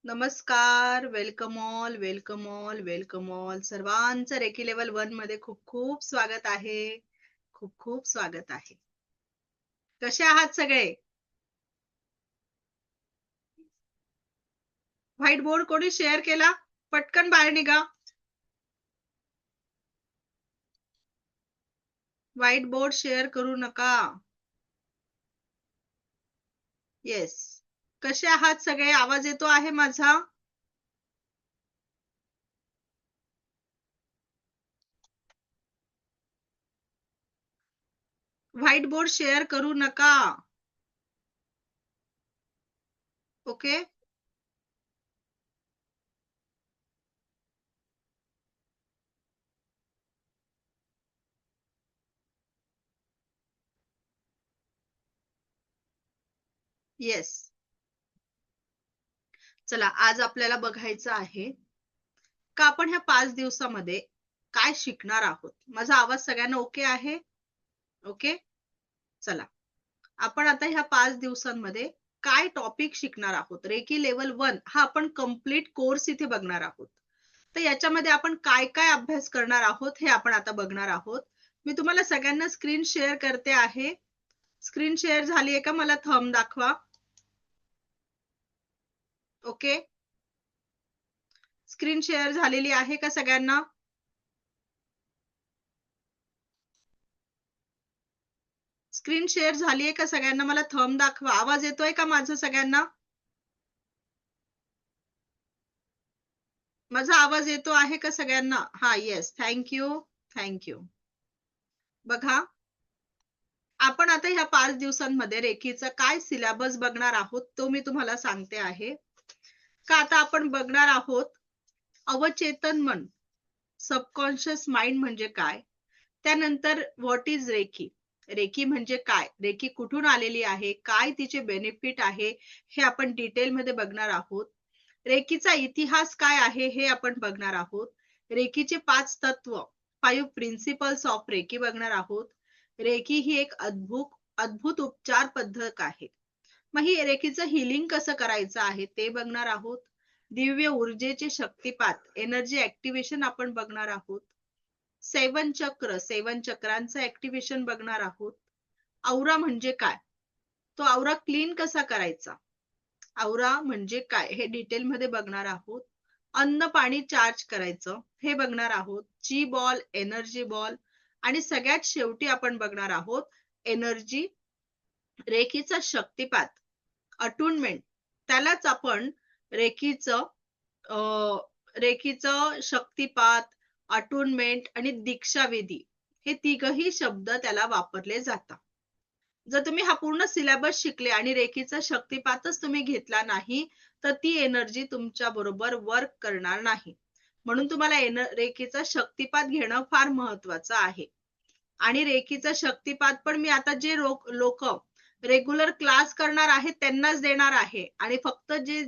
नमस्कार. Welcome all, welcome all, welcome all. सर्वांचं recce level 1 मध्ये खूप खूप स्वागत आहे. खूप खूप स्वागत आहे. कसे आहात सगळे? व्हाईट बोर्ड कोणी शेअर केला? पटकन बाहेर निघा. व्हाईट बोर्ड शेअर करू नका. येस. कसे आहात सगळे? आवाज येतो आहे माझा? व्हाईट बोर्ड शेअर करू नका. ओके? येस. चला, आज आपल्याला बघायचं आहे का आपण ह्या 5 दिवसामध्ये काय शिकणार आहोत. माझा आवाज सगळ्यांना ओके आहे? ओके? चला. आपण आता ह्या 5 दिवसांमध्ये काय टॉपिक शिकणार आहोत. रेकी लेवल 1 हा आपण कम्प्लीट कोर्स इथे बघणार आहोत. तर याच्यामध्ये आपण काय काय अभ्यास करणार आहोत हे आपण आता बघणार आहोत. मी तुम्हाला सगळ्यांना स्क्रीन शेअर करते आहे. स्क्रीन शेअर झाली आहे का? मला थंब दाखवा. ओके. स्क्रीन शेअर झालेली आहे का सगळ्यांना? स्क्रीन शेअर झाली आहे का सगळ्यांना? मला थंब दाखवा. आवाज येतोय का माझा सगळ्यांना? माझा आवाज येतो आहे का सगळ्यांना? हा, येस. थँक्यू. थँक्यू. बघा, आपण आता ह्या 5 दिवसांमध्ये रेखीचा काय सिलेबस बघणार आहोत तो मी तुम्हाला सांगते आहे. का आता आपण बघणार आहोत अवचेतन मन, सबकॉन्शियस माइंड म्हणजे काय, त्यानंतर व्हॉट इज रेकी, रेकी म्हणजे काय, रेकी कुठून आलेली आहे, काय तिचे बेनिफिट आहे हे आपण डिटेलमध्ये बघणार आहोत. रेकीचा इतिहास काय आहे हे आपण बघणार आहोत. रेकीचे 5 तत्व, 5 प्रिन्सिपल्स ऑफ रेकी बघणार आहोत. रेकी ही एक अद्भुत उपचार पद्धत आहे. मग ही रेकीचं हिलिंग कसं करायचं आहे ते बघणार आहोत. दिव्य ऊर्जेचे शक्तिपात, एनर्जी ऍक्टिव्हेशन आपण बघणार आहोत. सेवन चक्रांचं ऍक्टिव्हेशन बघणार आहोत. औरा म्हणजे काय, तो औरा क्लीन कसा करायचा, औरा म्हणजे काय हे डिटेलमध्ये बघणार आहोत. अन्न पाणी चार्ज करायचं हे बघणार आहोत. जी बॉल, एनर्जी बॉल आणि सगळ्यात शेवटी आपण बघणार आहोत एनर्जी, रेखीचा शक्तिपात, अटुनमेंट. त्यालाच आपण रेखीचं रेखीचं शक्तिपात, अटुनमेंट आणि दीक्षाविधी हे तिघही शब्द त्याला वापरले जातात. जर तुम्ही हा पूर्ण सिलेबस शिकले आणि रेखीचा शक्तिपातच तुम्ही घेतला नाही तर ती एनर्जी तुमच्या बरोबर वर्क करणार नाही. म्हणून तुम्हाला रेखीचा शक्तिपात घेणं फार महत्वाचं आहे. आणि रेखीचा शक्तिपात पण मी आता जे लोक रेग्युलर क्लास करणार आहेत त्यांनाच देणार आहे. आणि फक्त जे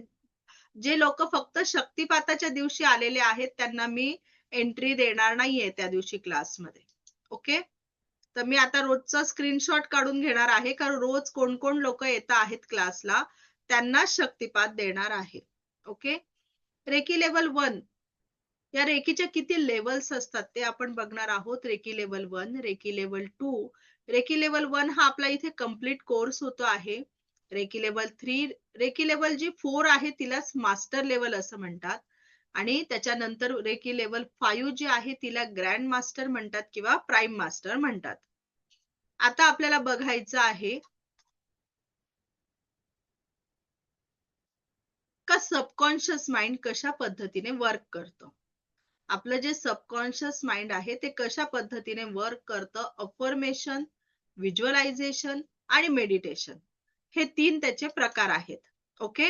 जे लोक फक्त शक्तिपाताच्या दिवशी आलेले आहेत त्यांना मी एंट्री देणार नाहीये त्या दिवशी क्लासमध्ये. ओके. तर मी आता रोजचा स्क्रीनशॉट काढून घेणार आहे, कारण रोज कोण कोण लोक येत आहेत क्लासला त्यांना शक्तिपात देणार आहे. ओके. रेकी लेवल 1, या रेकीच्या किती लेवल्स असतात ते आपण बघणार आहोत. Reiki level 1, reiki level 2, reiki level 1 हा आपला इथे कम्प्लीट कोर्स होतो आहे. रेकी लेवल 3, रेकी लेवल जी 4 आहे तिलाच मास्टर लेवल असं म्हणतात. आणि त्याच्यानंतर रेकी लेवल 5 जी आहे तिला ग्रँड मास्टर म्हणतात किंवा प्राईम मास्टर म्हणतात. आता आपल्याला बघायचं आहे का सबकॉन्शियस माइंड कशा पद्धतीने वर्क करतं. आपलं जे सबकॉन्शियस माइंड आहे ते कशा पद्धतीने वर्क करतं. अफर्मेशन, व्हिज्युअलायझेशन आणि मेडिटेशन हे 3 त्याचे प्रकार आहेत. ओके.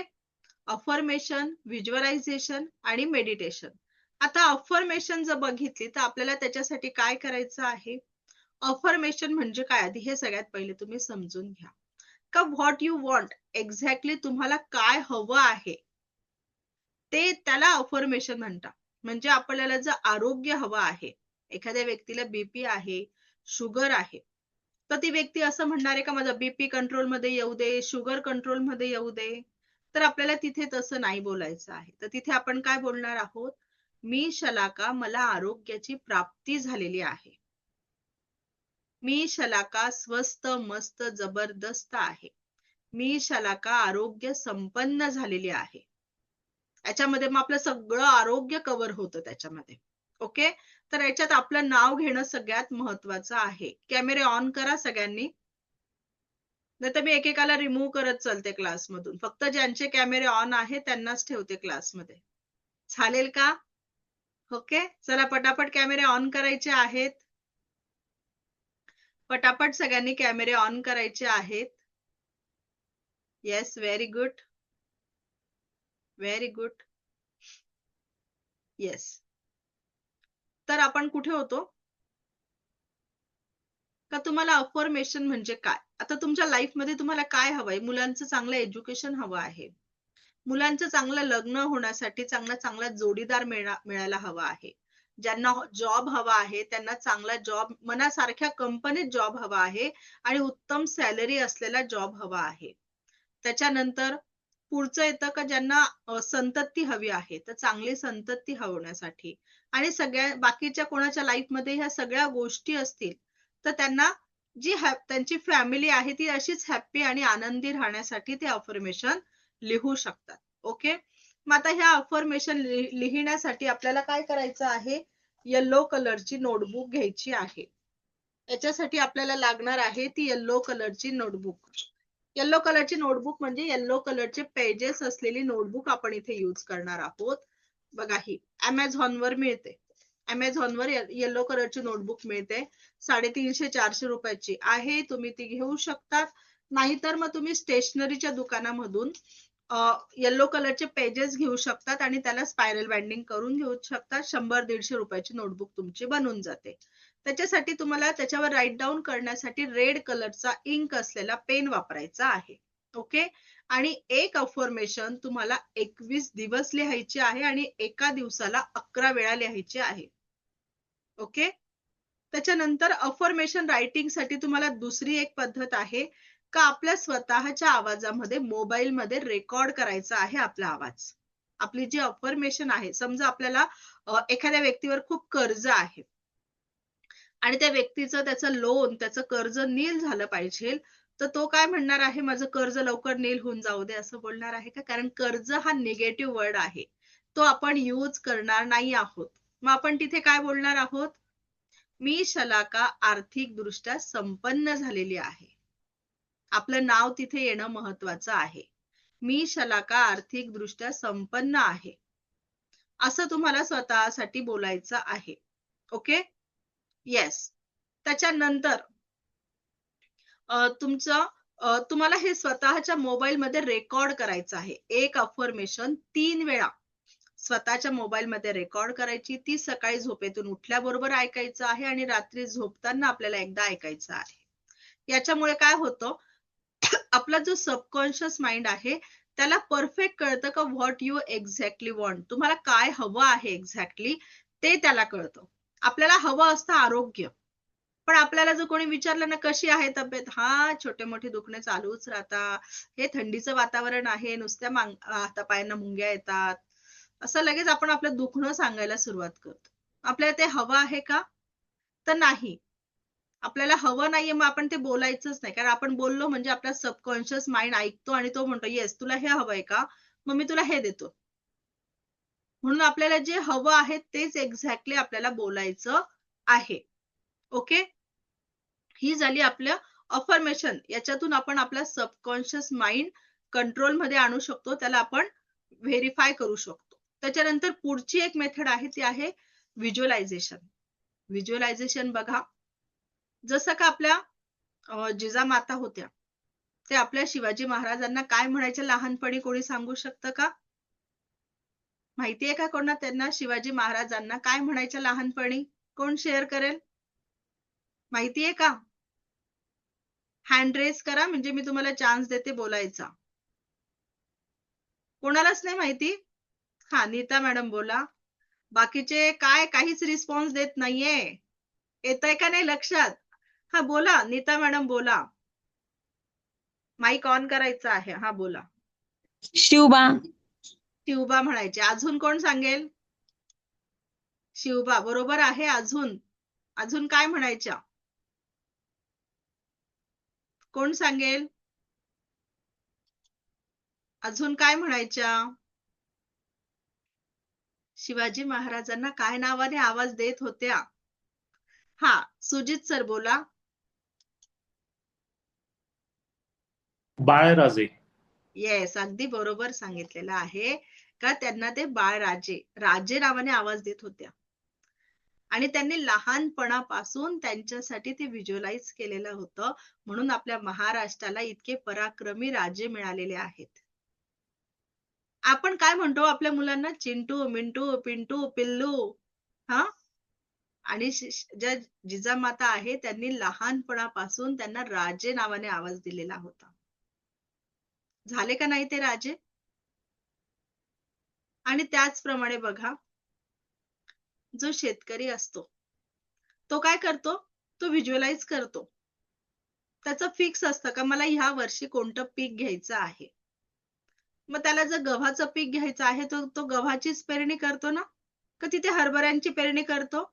अफर्मेशन, व्हिज्युअलायझेशन आणि मेडिटेशन. आता अफर्मेशन जर बघितली तर आपल्याला त्याच्यासाठी काय करायचं आहे. अफर्मेशन म्हणजे काय आधी हे सगळ्यात पहिले तुम्ही समजून घ्या. का व्हॉट यू वॉन्ट, एक्झॅक्टली तुम्हाला काय हवं आहे ते त्याला अफर्मेशन म्हणतात. म्हणजे आपल्याला जर आरोग्य हवं आहे, एखाद्या व्यक्तीला बीपी आहे, शुगर आहे, तर ती व्यक्ती असं म्हणणार आहे का माझा बीपी कंट्रोल मध्ये येऊ दे, शुगर कंट्रोल मध्ये येऊ दे. तर आपल्याला तिथे तसं नाही बोलायचं आहे. तर तिथे आपण काय बोलणार आहोत? मी शलाका, मला आरोग्याची प्राप्ती झालेली आहे. मी शलाका स्वस्त, मस्त, जबरदस्त आहे. मी शलाका आरोग्य संपन्न झालेली आहे. याच्यामध्ये मग आपलं सगळं आरोग्य कव्हर होतं त्याच्यामध्ये. ओके. तर याच्यात आपलं नाव घेणं सगळ्यात महत्वाचं आहे. कॅमेरे ऑन करा सगळ्यांनी. नाहीतर मी एकेकाला रिमूव्ह करत चालते क्लासमधून. फक्त ज्यांचे कॅमेरे ऑन आहेत त्यांनाच ठेवते क्लासमध्ये. चालेल का? ओके. चला पटापट कॅमेरे ऑन करायचे आहेत. पटापट सगळ्यांनी कॅमेरे ऑन करायचे आहेत. Yes, very good. Very good. Yes. तर आपण कुठे होतो? का तुम्हाला अफर्मेशन म्हणजे काय? आता तुमच्या लाईफमध्ये तुम्हाला काय हवंय? मुलांचं चांगलं एज्युकेशन हवं आहे. मुलांचं चांगलं लग्न होण्यासाठी चांगला जोडीदार मिळायला हवा आहे. ज्यांना जॉब हवा आहे त्यांना चांगला जॉब, मनासारख्या कंपनीत जॉब हवा आहे आणि उत्तम सॅलरी असलेला जॉब हवा आहे. त्याच्यानंतर पुढचं येतं का ज्यांना संतती हवी आहे, तर चांगली संतती होण्यासाठी आणि सगळ्या बाकीच्या कोणाच्या लाईफमध्ये ह्या सगळ्या गोष्टी असतील, तर त्यांना जी त्यांची फॅमिली आहे ती अशीच हॅपी आणि आनंदी राहण्यासाठी ते अफर्मेशन लिहू शकतात. ओके. मग आता ह्या अफर्मेशन लिहिण्यासाठी आपल्याला काय करायचं आहे? येलो कलरची नोटबुक घ्यायची आहे. याच्यासाठी आपल्याला लागणार आहे ती येलो कलरची नोटबुक. येलो कलरची नोटबुक म्हणजे येलो कलरचे पेजेस असलेली नोटबुक आपण इथे यूज करणार आहोत. बघा ही Amazon वर मिळते. Amazon वर येलो कलरची नोटबुक मिळते. 350-400 रुपयाची आहे. तुम्ही ती घेऊ शकता. नाहीतर मग तुम्ही स्टेशनरीच्या दुकानामधून येलो कलरचे पेजेस घेऊ शकतात आणि त्याला स्पायरल बाइंडिंग करून घेऊ शकतात. 100-150 रुपयाची नोटबुक तुमची बनून जाते. त्याच्यासाठी तुम्हाला त्याच्यावर राईट डाऊन करण्यासाठी रेड कलरचा इंक असलेला पेन वापरायचा आहे. ओके. आणि एक अफर्मेशन तुम्हाला 21 दिवस लिहायचे आहे आणि एका दिवसाला 11 वेळा लिहायचे आहे. ओके. त्याच्यानंतर अफर्मेशन रायटिंग साठी तुम्हाला दुसरी एक पद्धत आहे का आपल्या स्वतःच्या आवाजामध्ये मोबाईलमध्ये रेकॉर्ड करायचा आहे आपला आवाज. आपली जी अफर्मेशन आहे, समजा आपल्याला एखाद्या व्यक्तीवर खूप कर्ज आहे आणि त्या व्यक्तीचं त्याचं लोन, त्याचं कर्ज नील झालं पाहिजे, तर तो काय म्हणणार आहे, माझं कर्ज लवकर नील होऊन जाऊ दे असं बोलणार आहे का? कारण कर्ज हा निगेटिव्ह वर्ड आहे. तो आपण यूज करणार नाही आहोत. मग आपण तिथे काय बोलणार आहोत? मी शलाका आर्थिकदृष्ट्या संपन्न झालेली आहे. आपलं नाव तिथे येणं महत्वाचं आहे. मी शलाका आर्थिकदृष्ट्या संपन्न आहे. असं तुम्हाला स्वतःसाठी बोलायचं आहे. ओके. येस. त्याच्यानंतर तुम्हाला हे स्वतःच्या मोबाईलमध्ये रेकॉर्ड करायचं आहे. एक अफर्मेशन 3 वेळा स्वतःच्या मोबाईलमध्ये रेकॉर्ड करायची. ती सकाळी झोपेतून उठल्याबरोबर ऐकायचं आहे आणि रात्री झोपताना आपल्याला एकदा ऐकायचं आहे. याच्यामुळे काय होतं? आपला जो सबकॉन्शियस माइंड आहे त्याला परफेक्ट कळतं का व्हॉट यू एक्झॅक्टली वॉन्ट. तुम्हाला काय हवं आहे एक्झॅक्टली ते त्याला कळतं. आपल्याला हवं असतं आरोग्य. पण आपल्याला जर कोणी विचारलं ना कशी आहे तब्येत, हा छोटे मोठे दुखणे चालूच राहतात, हे थंडीचं वातावरण आहे, नुसत्या हातापायांना मुंग्या येतात, असं लगेच आपण आपलं दुखणं सांगायला सुरुवात करतो. आपल्याला ते हवं आहे का? तर नाही. आपल्याला हवं नाहीये मग आपण ते बोलायचंच नाही. कारण आपण बोललो म्हणजे आपला सबकॉन्शियस माइंड ऐकतो आणि तो म्हणतो येस तुला हे हवंय का? मग मी तुला हे देतो. म्हणून आपल्याला जे हवं आहे तेच एक्झॅक्टली आपल्याला बोलायचं आहे. ओके. ही झाली आपलं अफर्मेशन. याच्यातून आपण आपला सबकॉन्शियस माइंड कंट्रोलमध्ये आणू शकतो. त्याला आपण व्हेरिफाय करू शकतो. त्याच्यानंतर पुढची एक मेथड आहे ती आहे व्हिज्युअलायझेशन. व्हिज्युअलायझेशन बघा, जसं का आपल्या जिजामाता होत्या, ते आपल्या शिवाजी महाराजांना काय म्हणायचे लहानपणी कोणी सांगू शकतं का? माहितीये का कोणा त्यांना शिवाजी महाराजांना काय म्हणायच्या लहानपणी? कोण शेअर करेल? माहितीये का? हँड रेज करा म्हणजे मी तुम्हाला चान्स देते बोलायचा. कोणालाच नाही माहिती? हा, नीता मॅडम बोला. बाकीचे काय काहीच रिस्पॉन्स देत नाहीये. येतंय का नाही लक्षात? हा बोला, नीता मॅडम बोला. माईक ऑन करायचा आहे. हा बोला. शिवबा. शिवबा म्हणायचे. अजून कोण सांगेल? शिवबा बरोबर आहे. अजून काय म्हणायच्या? कोण सांगेल? अजून काय म्हणायच्या? शिवाजी महाराजांना काय नावाने आवाज देत होत्या? हा, सुजित सर बोला. बाळराजे. येस, अगदी बरोबर सांगितलेलं आहे का त्यांना ते राजे नावाने आवाज देत होत्या. आणि त्यांनी लहानपणापासून त्यांच्यासाठी ते व्हिज्युअलाइज केलेलं होतं, म्हणून आपल्या महाराष्ट्राला इतके पराक्रमी राजे मिळालेले आहेत. आपण काय म्हणतो आपल्या मुलांना? चिंटू, मिंटू, पिंटू, पिल्लू. हा, आणि ज्या जिजामाता आहे त्यांनी लहानपणापासून त्यांना राजे नावाने आवाज दिलेला होता. झाले का नाही ते राजे? आणि त्याचप्रमाणे बघा, जो शेतकरी असतो तो काय करतो? तो व्हिज्युअलाइज करतो. त्याचं फिक्स असतं का मला ह्या वर्षी कोणतं पीक घ्यायचं आहे. मग त्याला जर गव्हाचं पीक घ्यायचं आहे तर तो गव्हाचीच पेरणी करतो ना? का तिथे हरभऱ्यांची पेरणी करतो?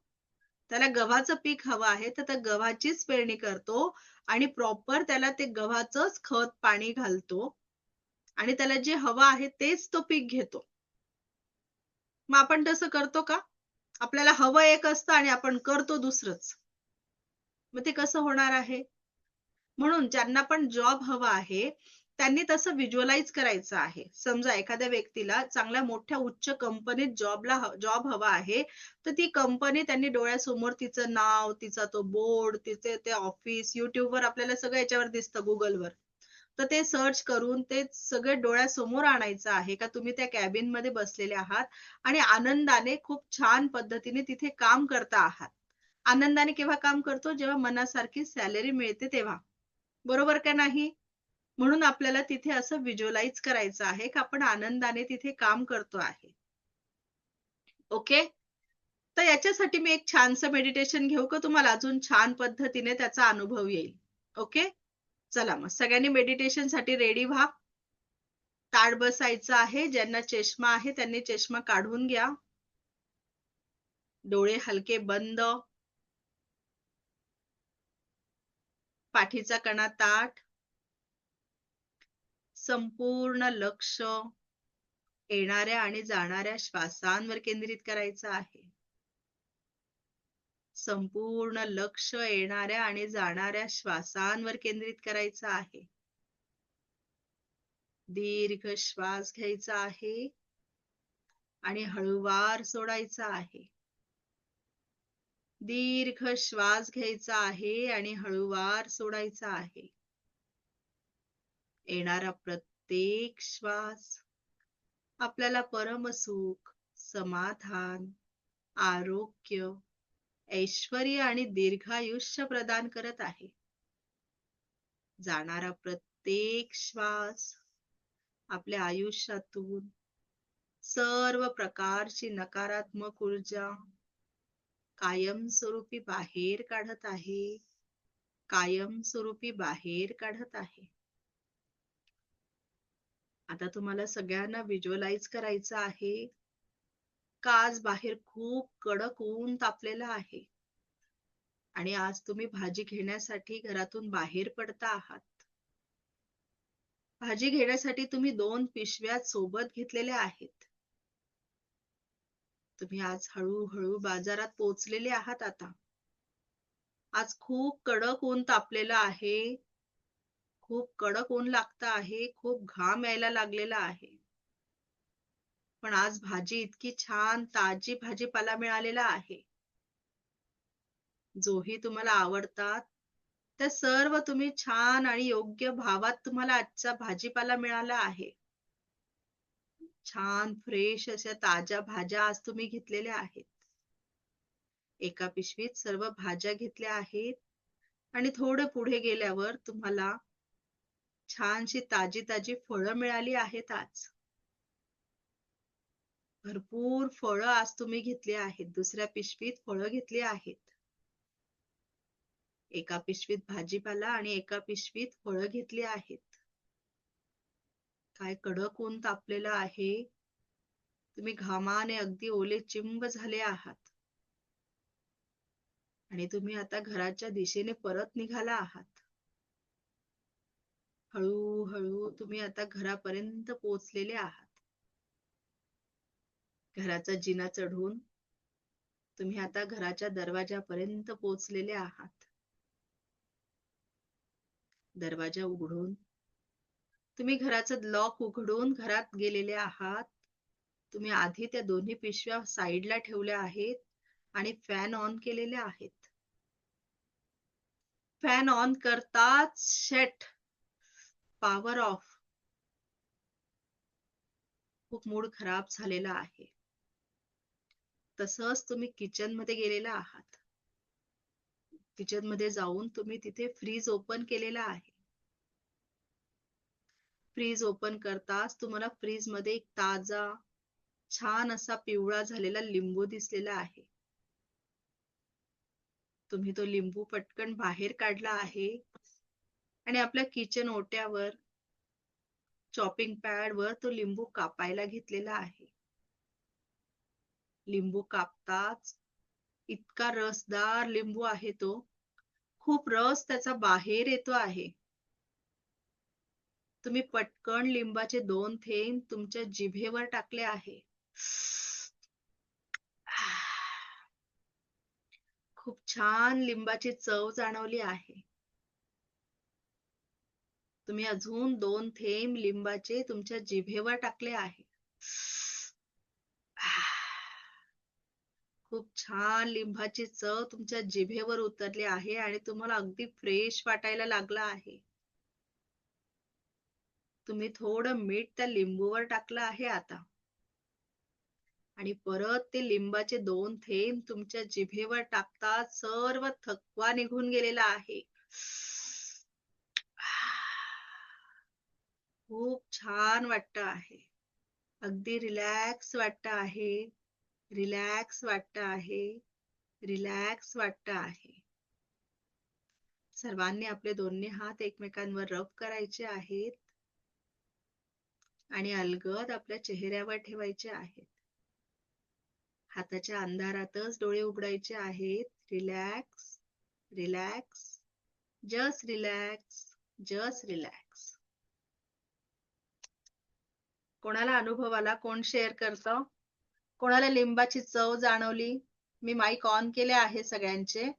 त्याला गव्हाचं पीक हवं आहे तर त्या गव्हाचीच पेरणी करतो आणि प्रॉपर त्याला ते गव्हाचंच खत पाणी घालतो आणि त्याला जे हवं आहे तेच तो पीक घेतो. मग आपण तसं करतो का? आपल्याला हवं एक असतं आणि आपण करतो दुसरंच. मग ते कसं होणार आहे? म्हणून ज्यांना पण जॉब हवा आहे त्यांनी तसं व्हिज्युअलाइज करायचं आहे. समजा एखाद्या व्यक्तीला चांगल्या मोठ्या उच्च कंपनीत जॉब हवा आहे, तर ती कंपनी त्यांनी डोळ्यासमोर तिचं नाव, तिचा तो बोर्ड, तिचे ते ऑफिस, युट्यूबवर आपल्याला सगळं याच्यावर दिसतं, गुगलवर. तर ते सर्च करून ते सगळे डोळ्यासमोर आणायचं आहे का तुम्ही त्या कॅबिन मध्ये बसलेले आहात आणि आनंदाने खूप छान पद्धतीने तिथे काम करता आहात. आनंदाने केव्हा काम करतो? जेव्हा मनासारखी सॅलरी मिळते तेव्हा. बरोबर का नाही? म्हणून आपल्याला तिथे असं व्हिज्युअलाइज करायचं आहे की आपण आनंदाने तिथे काम करतो आहे. ओके, तर याच्यासाठी मी एक छानसं मेडिटेशन घेऊ का तुम्हाला? अजून छान पद्धतीने त्याचा अनुभव येईल. ओके, चला मग सगळ्यांनी मेडिटेशन साठी रेडी व्हा. ताठ बसायचं आहे. ज्यांना चष्मा आहे त्यांनी चष्मा काढून घ्या. डोळे हलके बंद. पाठीचा कणा ताठ. संपूर्ण लक्ष येणाऱ्या आणि जाणाऱ्या श्वासांवर केंद्रित करायचं आहे. संपूर्ण लक्ष येणाऱ्या आणि जाणाऱ्या श्वासांवर केंद्रित करायचं आहे. दीर्घ श्वास घ्यायचा आहे आणि हळूवार सोडायचा आहे. दीर्घ श्वास घ्यायचा आहे आणि हळूवार सोडायचा आहे. येणारा प्रत्येक श्वास आपल्याला परमसुख, समाधान, आरोग्य, ऐश्वर्य आणि दीर्घायुष्य प्रदान करत आहे. जाणारा प्रत्येक श्वास आपल्या आयुष्यातून सर्व प्रकारची नकारात्मक ऊर्जा कायमस्वरूपी बाहेर काढत आहे. कायमस्वरूपी बाहेर काढत आहे. आता तुम्हाला सगळ्यांना व्हिज्युअलाइज करायचं आहे का आज बाहेर खूप कडक ऊन तापलेलं आहे आणि आज तुम्ही भाजी घेण्यासाठी घरातून बाहेर पडता आहात. भाजी घेण्यासाठी तुम्ही 2 पिशव्या सोबत घेतलेल्या आहेत. तुम्ही आज हळूहळू बाजारात पोहोचलेले आहात आता. आज खूप कडक ऊन तापलेलं आहे. खूप कडक ऊन लागतं आहे. खूप घाम यायला लागलेला आहे. पण आज भाजी इतकी छान ताजी भाजीपाला मिळालेला आहे. जोही तुम्हाला आवडतात त्या सर्व तुम्ही छान आणि योग्य भावात तुम्हाला आजचा भाजीपाला मिळाला आहे. छान फ्रेश अशा ताज्या भाज्या आज तुम्ही घेतलेल्या आहेत. एका पिशवीत सर्व भाज्या घेतल्या आहेत आणि थोडं पुढे गेल्यावर तुम्हाला छानशी ताजी ताजी फळं मिळाली आहेत आज. भरपूर फळं आज तुम्ही घेतली आहेत. दुसऱ्या पिशवीत फळं घेतली आहेत. एका पिशवीत भाजीपाला आणि एका पिशवीत फळं घेतली आहेत. काय कडक ऊन तापलेलं आहे. तुम्ही घामाने अगदी ओले चिंब झाले आहात आणि तुम्ही आता घराच्या दिशेने परत निघाला आहात. हळूहळू तुम्ही आता घरापर्यंत पोहोचलेले आहात. घराचा जिना चढून तुम्ही आता घराच्या दरवाजापर्यंत पोहोचलेले आहात. दरवाजा उघडून तुम्ही घराचं लॉक उघडून घरात गेलेले आहात. तुम्ही आधी त्या दोन्ही पिशव्या साईडला ठेवल्या आहेत आणि फॅन ऑन केलेले आहेत. फॅन ऑन करताच शेट पॉवर ऑफ. खूप मूड खराब झालेला आहे. तसंच तुम्ही किचन मध्ये गेलेला आहात. किचन मध्ये जाऊन तुम्ही तिथे फ्रीज ओपन केलेला आहे. फ्रीज ओपन करताच तुम्हाला फ्रीज मध्ये एक ताजा छान असा पिवळा झालेला लिंबू दिसलेला आहे. तुम्ही तो लिंबू पटकन बाहेर काढला आहे आणि आपल्या किचन ओट्यावर चॉपिंग पॅड वर तो लिंबू कापायला घेतलेला आहे. लिंबू कापताच इतका रसदार लिंबू आहे तो. खूप रस त्याचा बाहेर येतो आहे. तुम्ही पटकन लिंबाचे 2 थेंब तुमच्या जिभेवर टाकले आहे. खूप छान लिंबाची चव जाणवली आहे. तुम्ही अजून 2 थेंब लिंबाचे तुमच्या जिभेवर टाकले आहे. खूप छान लिंबाची चव तुमच्या जिभेवर उतरली आहे आणि तुम्हाला अगदी फ्रेश वाटायला लागला आहे. तुम्ही थोडं मीठ त्या लिंबूवर टाकलं आहे आता आणि परत ते लिंबाचे 2 थेंब तुमच्या जिभेवर टाकताच सर्व थकवा निघून गेलेला आहे. खूप छान वाटतं आहे. अगदी रिलॅक्स वाटतं आहे. रिलॅक्स वाटतं आहे. रिलॅक्स वाटतं आहे. सर्वांनी आपले दोन्ही हात एकमेकांवर रब करायचे आहेत आणि अलगद आपल्या चेहऱ्यावर ठेवायचे आहेत. हाताच्या अंधारातच डोळे उघडायचे आहेत. Relax, relax, just relax, just relax. कोणाला अनुभव आला? कोण शेअर करतं? कोणाला लिंबाची चव जाणवली? मी माईक ऑन केले आहे सगळ्यांचे.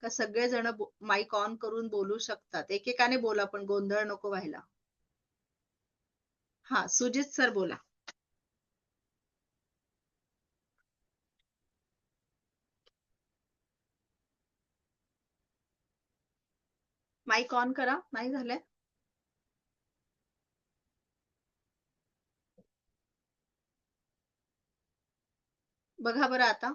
का सगळेजण माईक ऑन करून बोलू शकतात? एकेकाने बोला, पण गोंधळ नको व्हायला. हा, सुजित सर बोला. माईक ऑन करा. नाही झालंय? बघा बरं आता.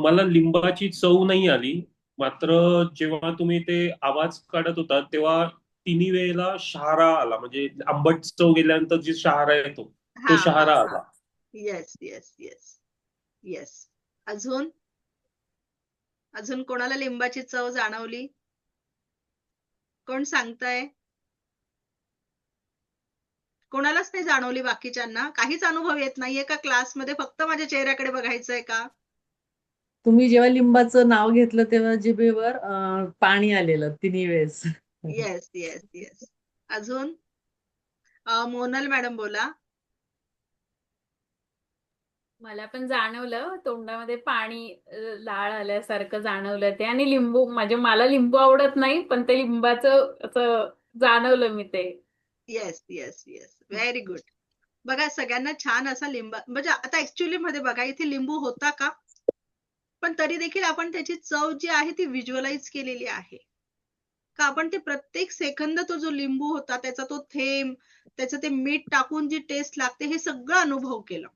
मला लिंबाची चव नाही आली. मात्र जेव्हा तुम्ही ते आवाज काढत होता तेव्हा तिन्ही वेळेला शहारा आला, म्हणजे आंबट चव गेल्यानंतर जी शहारा येतो हा तो हा शहारा हा. आला. Yes yes yes yes. अजून अजून कोणाला लिंबाची चव जाणवली? कोण सांगताय? कोणालाच नाही जाणवली? बाकीच्यांना काहीच अनुभव येत नाहीये का? क्लासमध्ये फक्त माझ्या चेहऱ्याकडे बघायचंय का? तुम्ही जेव्हा लिंबाचं नाव घेतलं तेव्हा जिभेवर पाणी आलेलं तिन्ही वेळेस. Yes yes yes. अजून मोनल मॅडम बोला. मला पण जाणवलं तोंडामध्ये पाणी लाळ आल्यासारखं जाणवलं ते. आणि लिंबू, मला लिंबू आवडत नाही, पण ते लिंबाचं असं जाणवलं मी ते. Yes yes yes. Very good. बघा, सगळ्यांना छान असा म्हणजे आता ऍक्च्युअली मध्ये बघा, इथे लिंबू होता का? पण तरी देखील आपण त्याची चव जी आहे ती व्हिज्युअलाइज केलेली आहे का? आपण ते प्रत्येक सेकंद तो जो लिंबू होता, त्याचा तो थेंब, त्याचं ते मीठ टाकून जी टेस्ट लागते, हे सगळं अनुभव केलं.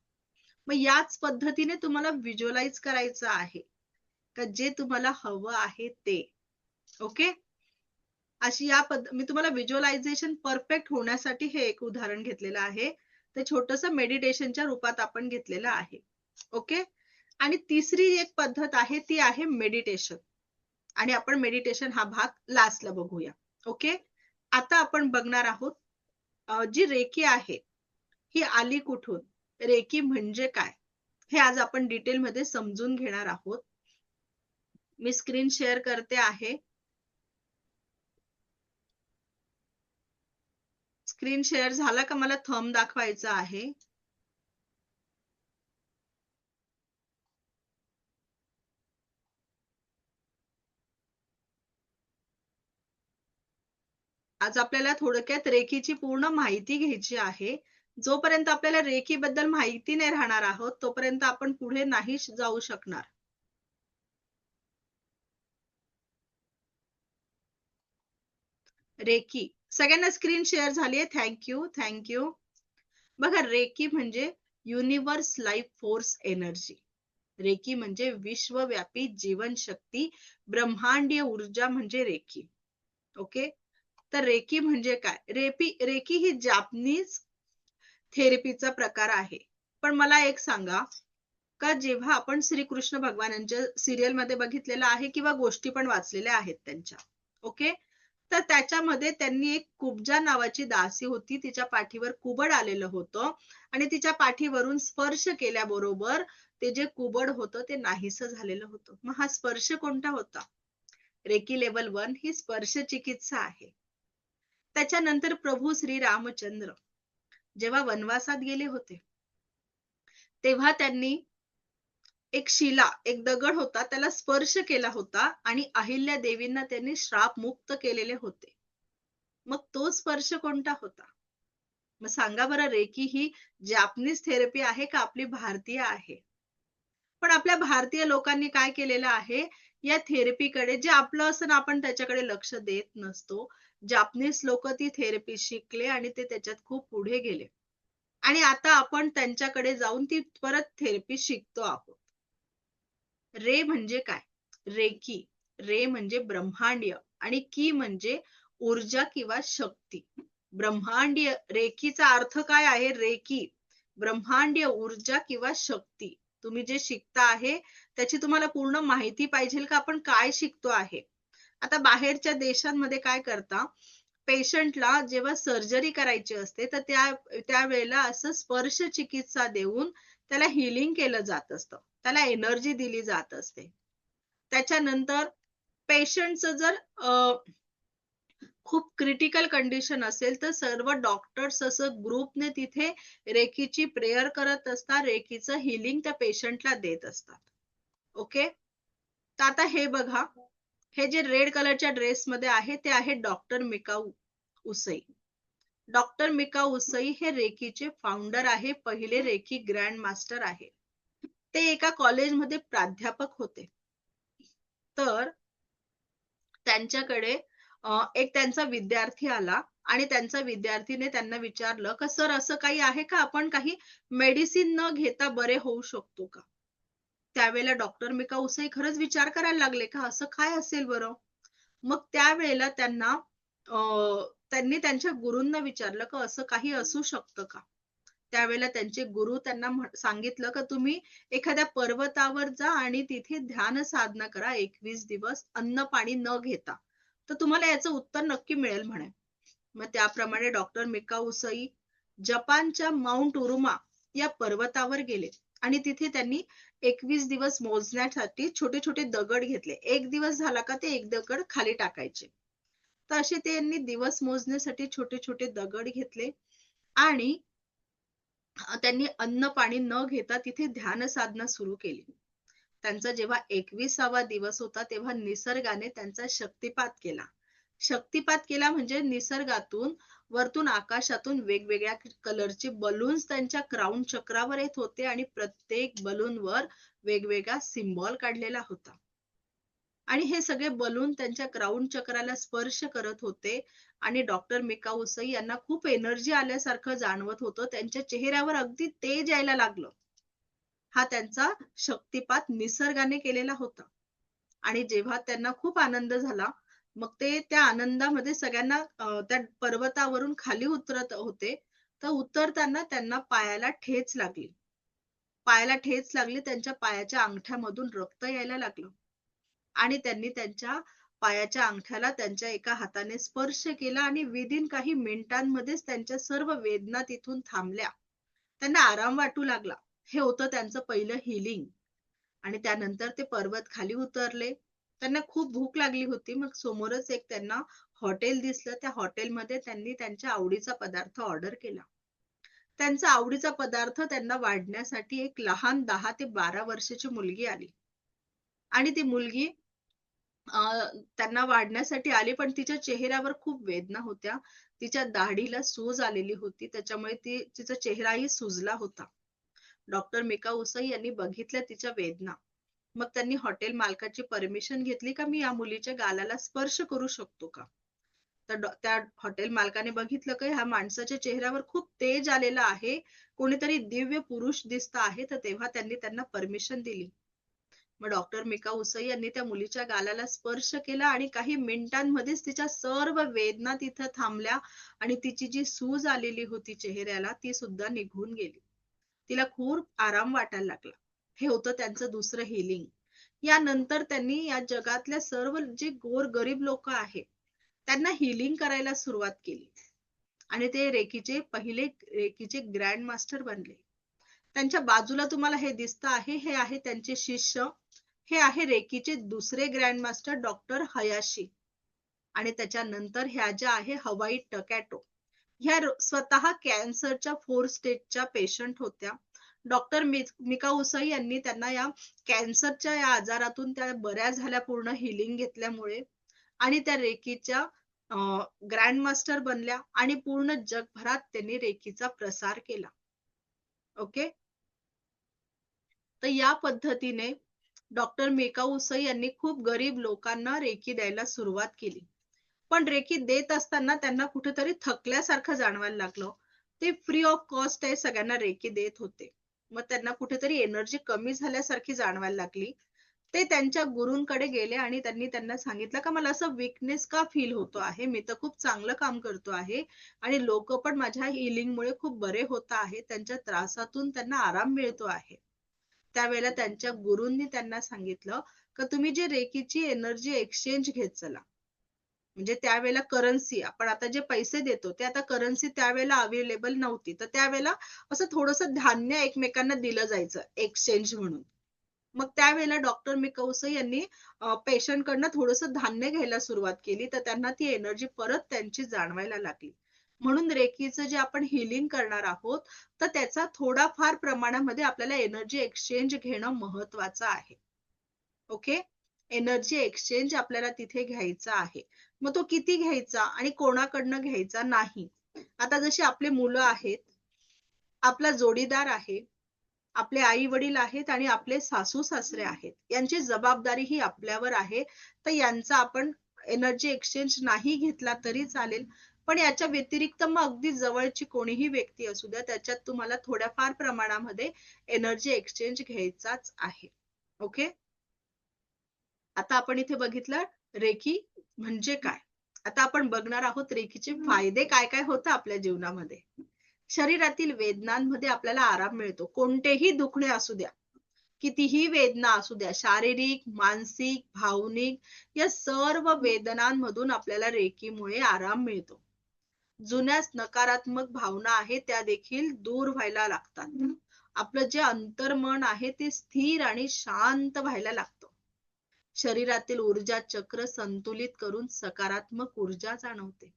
मग याच पद्धतीने तुम्हाला व्हिज्युअलाइज करायचं आहे का जे तुम्हाला हवं आहे ते. ओके, अशी मी तुम्हाला व्हिज्युअलायझेशन परफेक्ट होण्यासाठी हे एक उदाहरण घेतलेलं आहे. ते छोटंसं मेडिटेशनच्या रूपात आपण घेतलेलं आहे. ओके, आणि तिसरी एक पद्धत आहे ती आहे मेडिटेशन. आणि आपण मेडिटेशन हा भाग लास्टला बघूया. ओके, आता आपण बघणार आहोत जी रेकी आहे ही आली कुठून, रेकी म्हणजे काय, हे आज आपण डिटेलमध्ये समजून घेणार आहोत. मी स्क्रीन शेअर करते आहे. स्क्रीन शेअर झाला का मला थंब दाखवायचा आहे. आज आपल्याला थोडक्यात रेकीची पूर्ण माहिती घ्यायची आहे. जोपर्यंत आपल्याला रेकी बद्दल माहिती नाही राहणार आहोत तोपर्यंत आपण पुढे नाही जाऊ शकणार. रेकी सगळ्यांना स्क्रीन शेअर झाली आहे. थँक्यू. बघा, रेकी म्हणजे universe life force energy. Reiki म्हणजे विश्वव्यापी जीवनशक्ती, ब्रह्मांडीय ऊर्जा म्हणजे रेकी. ओके, तर रेकी म्हणजे काय? रेकी ही जापनीज थेरपीचा प्रकार आहे. पण मला एक सांगा, का जेव्हा आपण श्रीकृष्ण भगवानांच्या सिरियल मध्ये बघितलेलं आहे किंवा गोष्टी पण वाचलेल्या आहेत त्यांच्या, ओके, तर त्याच्यामध्ये त्यांनी एक कुब्जा नावाची दासी होती, तिच्या पाठीवर कुबड आलेलं होतं आणि तिच्या पाठीवरून स्पर्श केल्याबरोबर ते जे कुबड होतं ते नाहीसं झालेलं होतं. मग हा स्पर्श कोणता होता? रेकी लेवल 1 ही स्पर्श चिकित्सा आहे. त्याच्यानंतर प्रभू श्री रामचंद्र जेव्हा वनवासात गेले होते तेव्हा त्यांनी एक शिला, एक दगड होता, त्याला स्पर्श केला होता आणि अहिल्या देवींना त्यांनी श्राप मुक्त केलेले होते. मग तो स्पर्श कोणता होता? मग सांगा बरं, रेकी ही जॅपनीज थेरपी आहे का आपली भारतीय आहे? पण आपल्या भारतीय लोकांनी काय केलेलं आहे, या थेरपीकडे जे आपलं असं आपण त्याच्याकडे लक्ष देत नसतो. जापनीज लोक ती थेरपी शिकले आणि ते त्याच्यात खूप पुढे गेले आणि आता आपण त्यांच्याकडे जाऊन ती परत थेरपी शिकतो आहोत. रे म्हणजे काय? रेकी, रे म्हणजे ब्रह्मांडीय आणि की म्हणजे ऊर्जा किंवा शक्ती. ब्रह्मांडीय रेकीचा अर्थ काय आहे? रेकी ब्रह्मांडीय ऊर्जा किंवा शक्ती. तुम्ही जे शिकता आहे त्याची तुम्हाला पूर्ण माहिती पाहिजे का आपण काय शिकतो आहे. आता बाहेरच्या देशांमध्ये काय करता, पेशंटला जेव्हा सर्जरी करायची असते तर त्यावेळेला असं स्पर्श चिकित्सा देऊन त्याला हिलिंग केलं जात असतं, त्याला एनर्जी दिली जात असते. त्याच्यानंतर पेशंटचं जर खूप क्रिटिकल कंडिशन असेल तर सर्व डॉक्टर्स असं ग्रुपने तिथे रेकीची प्रेयर करत असतात, रेकीचं हिलिंग त्या पेशंटला देत असतात. ओके, तर आता हे बघा, हे जे रेड कलरच्या ड्रेसमध्ये आहे ते आहे डॉक्टर मिकाऊ उसई. डॉक्टर मिकाऊ उसई हे रेकीचे फाउंडर आहे, पहिले रेकी ग्रँड मास्टर आहे. ते एका कॉलेजमध्ये प्राध्यापक होते. तर त्यांच्याकडे एक त्यांचा विद्यार्थी आला आणि त्यांचा विद्यार्थीने त्यांना विचारलं का सर असं काही आहे का, आपण काही मेडिसिन न घेता बरे होऊ शकतो का? त्यावेळेला डॉक्टर मिकाऊ उसई खरंच विचार करायला लागले का असं काय असेल बरं. मग त्यावेळेला त्यांनी त्यांच्या गुरूंना विचारलं का असं काही असू शकतं का? त्यावेळेला त्यांचे गुरु त्यांना सांगितलं का तुम्ही एखाद्या पर्वतावर जा आणि तिथे ध्यान साधना करा 21 दिवस अन्न पाणी न घेता, तर तुम्हाला याचं उत्तर नक्की मिळेल म्हणे. मग त्याप्रमाणे डॉक्टर मिकाऊ उसई जपानच्या माउंट उरुमा या पर्वतावर गेले आणि तिथे त्यांनी 21 दिवस मोजण्यासाठी छोटे छोटे दगड घेतले. एक दिवस झाला का ते एक दगड खाली टाकायचे. तर असे त्यांनी दिवस मोजण्यासाठी छोटे छोटे दगड घेतले आणि त्यांनी अन्न पाणी न घेता तिथे ध्यान साधना सुरू केली. त्यांचा जेव्हा 21वा दिवस होता तेव्हा निसर्गाने त्यांचा शक्तिपात केला. शक्तिपात केला म्हणजे निसर्गातून वरतून आकाशातून वेगवेगळ्या कलरचे बलून्स त्यांच्या क्राऊन चक्रावर येत होते आणि प्रत्येक बलूनवर वेगवेगळा सिम्बॉल काढलेला होता आणि हे सगळे बलून त्यांच्या क्राऊन चक्राला स्पर्श करत होते आणि डॉक्टर मिकाऊ उसई यांना खूप एनर्जी आल्यासारखं जाणवत होतं. त्यांच्या चेहऱ्यावर अगदी तेज यायला लागलं. हा त्यांचा शक्तिपात निसर्गाने केलेला होता आणि जेव्हा त्यांना खूप आनंद झाला मग ते त्या आनंदामध्ये सगळ्यांना त्या पर्वतावरून खाली उतरत होते, तर उतरताना त्यांना पायाला ठेच लागली. पायाला ठेच लागली, त्यांच्या पायाच्या अंगठ्यामधून रक्त यायला लागलं आणि त्यांनी त्यांच्या पायाच्या अंगठ्याला त्यांच्या एका हाताने स्पर्श केला आणि विदिन काही मिनिटांमध्येच त्यांच्या सर्व वेदना तिथून थांबल्या. त्यांना आराम वाटू लागला. हे होतं त्यांचं पहिलं हिलिंग. आणि त्यानंतर ते पर्वत खाली उतरले. त्यांना खूप भूक लागली होती. मग समोरच एक त्यांना हॉटेल दिसलं. त्या हॉटेलमध्ये त्यांनी त्यांच्या आवडीचा पदार्थ ऑर्डर केला. त्यांचा आवडीचा पदार्थ त्यांना वाढण्यासाठी एक लहान 10 ते 12 वर्षाची मुलगी आली. आणि ती मुलगी त्यांना वाढण्यासाठी आली, पण तिच्या चेहऱ्यावर खूप वेदना होत्या. तिच्या दाढीला सूज आलेली होती. त्याच्यामुळे तिचा चेहराही सुजला होता. डॉक्टर मिका उसाई यांनी बघितल्या तिच्या वेदना. मग त्यांनी हॉटेल मालकाची परमिशन घेतली का मी या मुलीच्या गालाला स्पर्श करू शकतो का? तर त्या हॉटेल मालकाने बघितलं की ह्या माणसाच्या चेहऱ्यावर खूप तेज आलेला आहे, कोणीतरी दिव्य पुरुष दिसत आहे. तर तेव्हा त्यांनी त्यांना परमिशन दिली. मग डॉक्टर मिका उसाई यांनी त्या मुलीच्या गालाला स्पर्श केला आणि काही मिनिटांमध्येच तिच्या सर्व वेदना तिथं थांबल्या आणि तिची जी सूज आलेली होती चेहऱ्याला ती सुद्धा निघून गेली. तिला खूप आराम वाटायला लागला. हे होतं त्यांचं दुसरं हिलिंग. यानंतर त्यांनी या जगातल्या सर्व जे गोरगरीब लोक आहेत त्यांना हिलिंग करायला सुरुवात केली आणि ते पहिले रेकीचे ग्रँड मास्टर बनले. त्यांच्या बाजूला तुम्हाला हे दिसत आहे, हे आहे त्यांचे शिष्य. हे आहे रेकीचे दुसरे ग्रँड मास्टर डॉक्टर हयाशी. आणि त्याच्यानंतर ह्या ज्या आहे हवाई टकॅटो. ह्या स्वतः कॅन्सरच्या 4 स्टेजच्या पेशंट होत्या. डॉक्टर मिका उसाई यांनी त्यांना या कॅन्सरच्या या आजारातून त्या बऱ्या झाल्या पूर्ण हिलिंग घेतल्यामुळे आणि त्या रेकीच्या ग्रँड मास्टर बनल्या आणि पूर्ण जगभरात त्यांनी रेकीचा प्रसार केला. ओके. तर या पद्धतीने डॉक्टर मिका उसाई यांनी खूप गरीब लोकांना रेकी द्यायला सुरुवात केली. पण रेकी देत असताना त्यांना कुठेतरी थकल्यासारखं जाणवायला लागलं. ते फ्री ऑफ कॉस्ट आहे सगळ्यांना रेकी देत होते. मग त्यांना कुठेतरी एनर्जी कमी झाल्यासारखी जाणवायला लागली. ते त्यांच्या गुरूंकडे गेले आणि त्यांनी त्यांना सांगितलं का मला असं वीकनेस का फील होतो आहे. मी तर खूप चांगलं काम करतो आहे आणि लोक पण माझ्या हिलिंगमुळे खूप बरे होत आहेत. त्यांच्या त्रासातून त्यांना आराम मिळतो आहे. त्यावेळेला त्यांच्या गुरूंनी त्यांना सांगितलं का तुम्ही जे रेकीची एनर्जी एक्सचेंज घेत चला. म्हणजे त्यावेळेला करन्सी आपण आता जे पैसे देतो ते आता करन्सी त्यावेळेला अवेलेबल नव्हती. तर त्यावेळेला असं थोडंसं धान्य एकमेकांना दिलं जायचं एक्सचेंज म्हणून. मग त्यावेळेला डॉक्टर मिका उसाई यांनी पेशंट कडनं थोडंसं धान्य घ्यायला सुरुवात केली. तर त्यांना ती एनर्जी परत त्यांची जाणवायला लागली. म्हणून रेकीचं जे आपण हिलिंग करणार आहोत तर त्याचा थोडाफार प्रमाणामध्ये आपल्याला एनर्जी एक्सचेंज घेणं महत्वाचं आहे. ओके. एनर्जी एक्सचेंज आपल्याला तिथे घ्यायचा आहे. मग तो किती घ्यायचा आणि कोणाकडनं घ्यायचा नाही. आता जशी आपले मुलं आहेत, आपला जोडीदार आहे, आपले आई वडील आहेत आणि आपले सासू सासरे आहेत. यांची जबाबदारी ही आपल्यावर आहे. तर यांचा आपण एनर्जी एक्सचेंज नाही घेतला तरी चालेल. पण याच्या व्यतिरिक्त मग अगदी जवळची कोणीही व्यक्ती असू द्या त्याच्यात तुम्हाला थोड्याफार प्रमाणामध्ये एनर्जी एक्सचेंज घ्यायचाच आहे. ओके. आता आपण इथे बघितलं रेकी म्हणजे काय. आता आपण बघणार आहोत रेकीचे फायदे काय काय होतं आपल्या जीवनामध्ये. शरीरातील वेदनांमध्ये आपल्याला आराम मिळतो. कोणतेही दुखणे असू द्या, कितीही वेदना असू द्या, शारीरिक, मानसिक, भावनिक या सर्व वेदनांमधून आपल्याला रेकीमुळे आराम मिळतो. जुन्या नकारात्मक भावना आहेत त्या देखील दूर व्हायला लागतात. आपलं जे अंतर्मन आहे ते स्थिर आणि शांत व्हायला लागतं. शरीरातील ऊर्जा चक्र संतुलित करून सकारात्मक ऊर्जा जाणवते.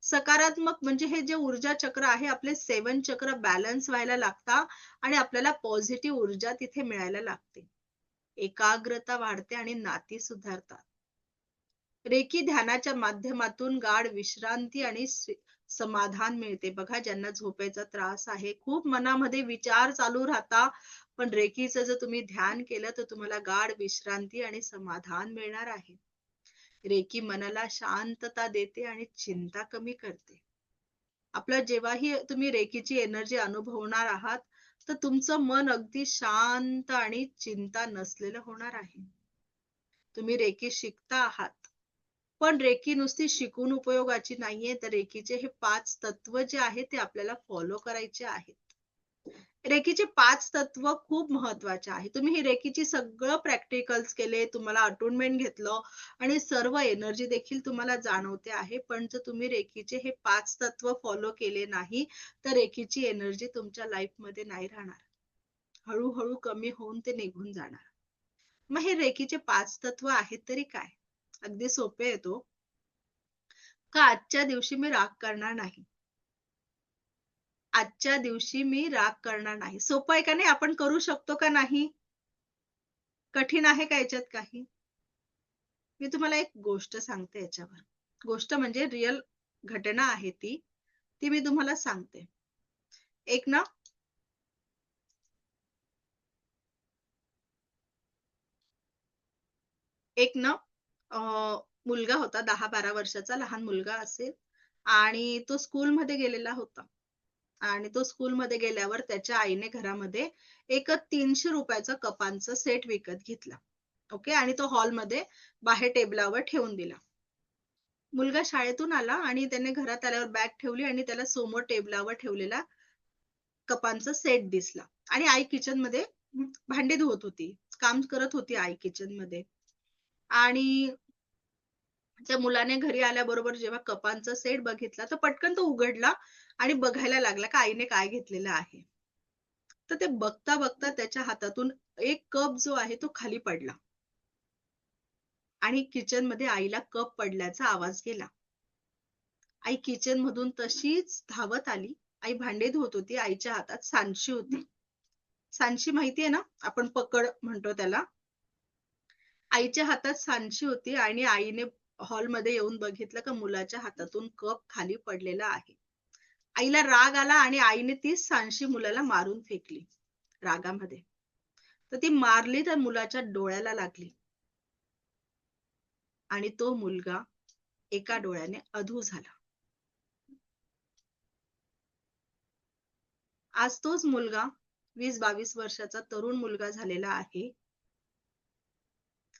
सकारात्मक म्हणजे हे जे ऊर्जा चक्र आहे आपले 7 चक्र बॅलन्स व्हायला लागतात आणि आपल्याला पॉझिटिव्ह ऊर्जा तिथे मिळायला लागते. एकाग्रता वाढते आणि नाती सुधारतात. रेकी ध्यानाच्या माध्यमातून गाढ विश्रांती आणि समाधान मिळते. बघा ज्यांना झोपेचा त्रास आहे, खूप मनामध्ये विचार चालू राहता, पण रेकीचं जर तुम्ही ध्यान केलं तर तुम्हाला गाढ विश्रांती आणि समाधान मिळणार आहे. रेकी मनाला शांतता देते आणि चिंता कमी करते. आपलं जेव्हाही तुम्ही रेकीची एनर्जी अनुभवणार आहात तर तुमचं मन अगदी शांत आणि चिंता नसलेलं होणार आहे. तुम्ही रेकी शिकता आहात, पण रेकी नुसती शिकून उपयोगाची नाहीये. तर रेकीचे हे 5 तत्व जे आहेत ते आपल्याला फॉलो करायचे आहेत. रेकीचे 5 तत्व खूप महत्वाचे आहे. तुम्ही ही रेकीची सगळं प्रॅक्टिकल्स केले, तुम्हाला अटोनमेंट घेतलं आणि सर्व एनर्जी देखील तुम्हाला जाणवते आहे. पण जर तुम्ही रेकीचे हे 5 तत्व फॉलो केले नाही, तर रेकीची एनर्जी तुमच्या लाईफमध्ये नाही राहणार. हळूहळू कमी होऊन ते निघून जाणार. मग हे रेकीचे 5 तत्व आहेत तरी काय? अगदी सोपे आहेत हो. का आजच्या दिवशी मी राग करणार नाही. आजच्या दिवशी मी राग करणार नाही. सोपं आहे का नाही? आपण करू शकतो का नाही? कठीण आहे का याच्यात काही? मी तुम्हाला एक गोष्ट सांगते याच्यावर. गोष्ट म्हणजे रिअल घटना आहे ती. ती मी तुम्हाला सांगते. एक ना मुलगा होता 10-12 वर्षाचा लहान मुलगा असेल आणि तो स्कूलमध्ये गेलेला होता. आणि तो स्कूलमध्ये गेल्यावर त्याच्या आईने घरामध्ये एक 300 रुपयाचा कपांचा सेट विकत घेतला. ओके. आणि तो हॉलमध्ये बाहेर टेबलावर ठेवून दिला. मुलगा शाळेतून आला आणि त्याने घरात आल्यावर बॅग ठेवली आणि त्याला समोर टेबलावर ठेवलेला कपांचा सेट दिसला. आणि आई किचनमध्ये भांडी धुवत होती. काम करत होती आई किचनमध्ये. आणि त्या मुलाने घरी आल्याबरोबर जेव्हा कपांचा सेट बघितला तर पटकन तो उघडला आणि बघायला लागला का आईने काय घेतलेलं आहे. तर ते बघता बघता त्याच्या हातातून एक कप जो आहे तो खाली पडला आणि किचनमध्ये आईला कप पडल्याचा आवाज गेला. आई किचन मधून तशीच धावत आली. आई भांडे धुवत होती. आईच्या हातात सांडशी होती. सांडशी माहितीये ना, आपण पकड म्हणतो त्याला. आईच्या हातात सांडशी होती आणि आईने हॉलमध्ये येऊन बघितलं का मुलाच्या हातातून कप खाली पडलेला आहे. आईला राग आला आणि आईने तीच सांडशी मुलाला मारून फेकली रागामध्ये. तर ती मारली तर मुलाच्या डोळ्याला लागली आणि तो मुलगा एका डोळ्याने अधू झाला. आज तोच मुलगा 20-22 वर्षाचा तरुण मुलगा झालेला आहे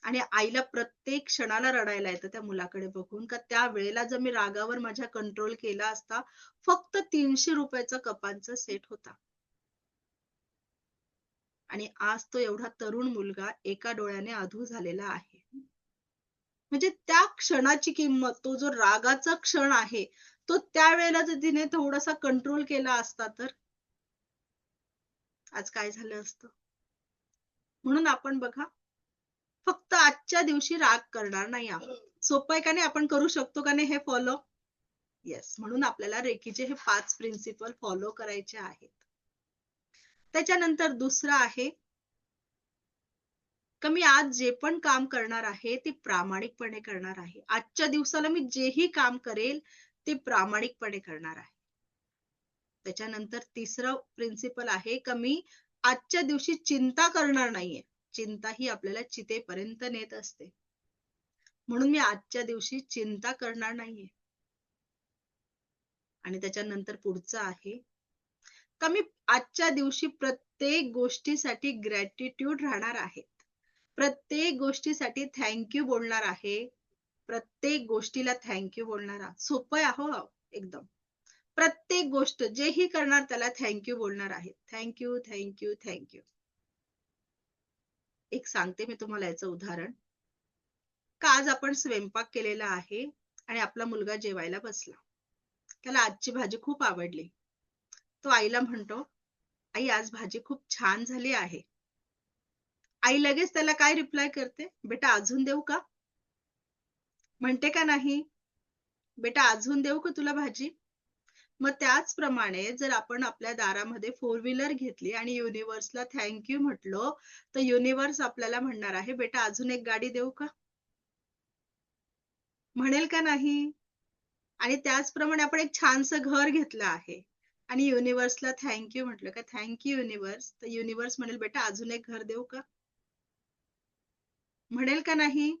आणि आईला प्रत्येक क्षणाला रडायला येतं त्या मुलाकडे बघून का त्या वेळेला जर मी रागावर माझ्या कंट्रोल केला असता, फक्त 300 रुपयाचा कपांचा सेट होता. आणि आज तो एवढा तरुण मुलगा एका डोळ्याने अधू झालेला आहे. म्हणजे त्या क्षणाची किंमत, तो जो रागाचा क्षण आहे, तो त्यावेळेला जर तिने थोडासा कंट्रोल केला असता तर आज काय झालं असतं. म्हणून आपण बघा, फक्त आजच्या दिवशी राग करणार नाही आहोत. सोपं आहे का नाही? आपण करू शकतो का नाही हे फॉलो? येस. म्हणून आपल्याला रेकीचे हे 5 प्रिन्सिपल फॉलो करायचे आहेत. त्याच्यानंतर दुसरं आहे का मी आज जे पण काम करणार आहे ते प्रामाणिकपणे करणार आहे. आजच्या दिवसाला मी जेही काम करेल ते प्रामाणिकपणे करणार आहे. त्याच्यानंतर तिसरं प्रिन्सिपल आहे का मी आजच्या दिवशी चिंता करणार नाहीये. चिंता ही आपल्याला चितेपर्यंत नेत असते. म्हणून मी आजच्या दिवशी चिंता करणार नाहीये. आणि त्याच्यानंतर पुढचं आहे का मी आजच्या दिवशी प्रत्येक गोष्टीसाठी ग्रॅटिट्यूड राहणार आहे. प्रत्येक गोष्टीसाठी थँक्यू बोलणार आहे. प्रत्येक गोष्टीला थँक्यू बोलणार आहे. सोपं आहे हो एकदम. प्रत्येक गोष्ट जेही करणार त्याला थँक्यू बोलणार आहे. Thank you, thank you, thank you. एक सांगते मी तुम्हाला याचं उदाहरण. का आज आपण स्वयंपाक केलेला आहे आणि आपला मुलगा जेवायला बसला. त्याला आजची भाजी खूप आवडली. तो आईला म्हणतो, आई आज भाजी खूप छान झाली आहे. आई लगेच त्याला काय रिप्लाय करते? बेटा अजून देऊ का? म्हणते का नाही? बेटा अजून देऊ का तुला भाजी? मग त्याचप्रमाणे जर आपण आपल्या दारामध्ये 4 व्हीलर घेतली आणि युनिव्हर्सला थँक्यू म्हटलं, तर युनिव्हर्स आपल्याला म्हणणार आहे, बेटा अजून एक गाडी देऊ का? म्हणेल का नाही? आणि त्याचप्रमाणे आपण एक छानसं घर घेतलं आहे आणि युनिव्हर्सला थँक्यू म्हटलं का, थँक्यू युनिव्हर्स, तर युनिव्हर्स म्हणेल, बेटा अजून एक घर देऊ का? म्हणेल का नाही?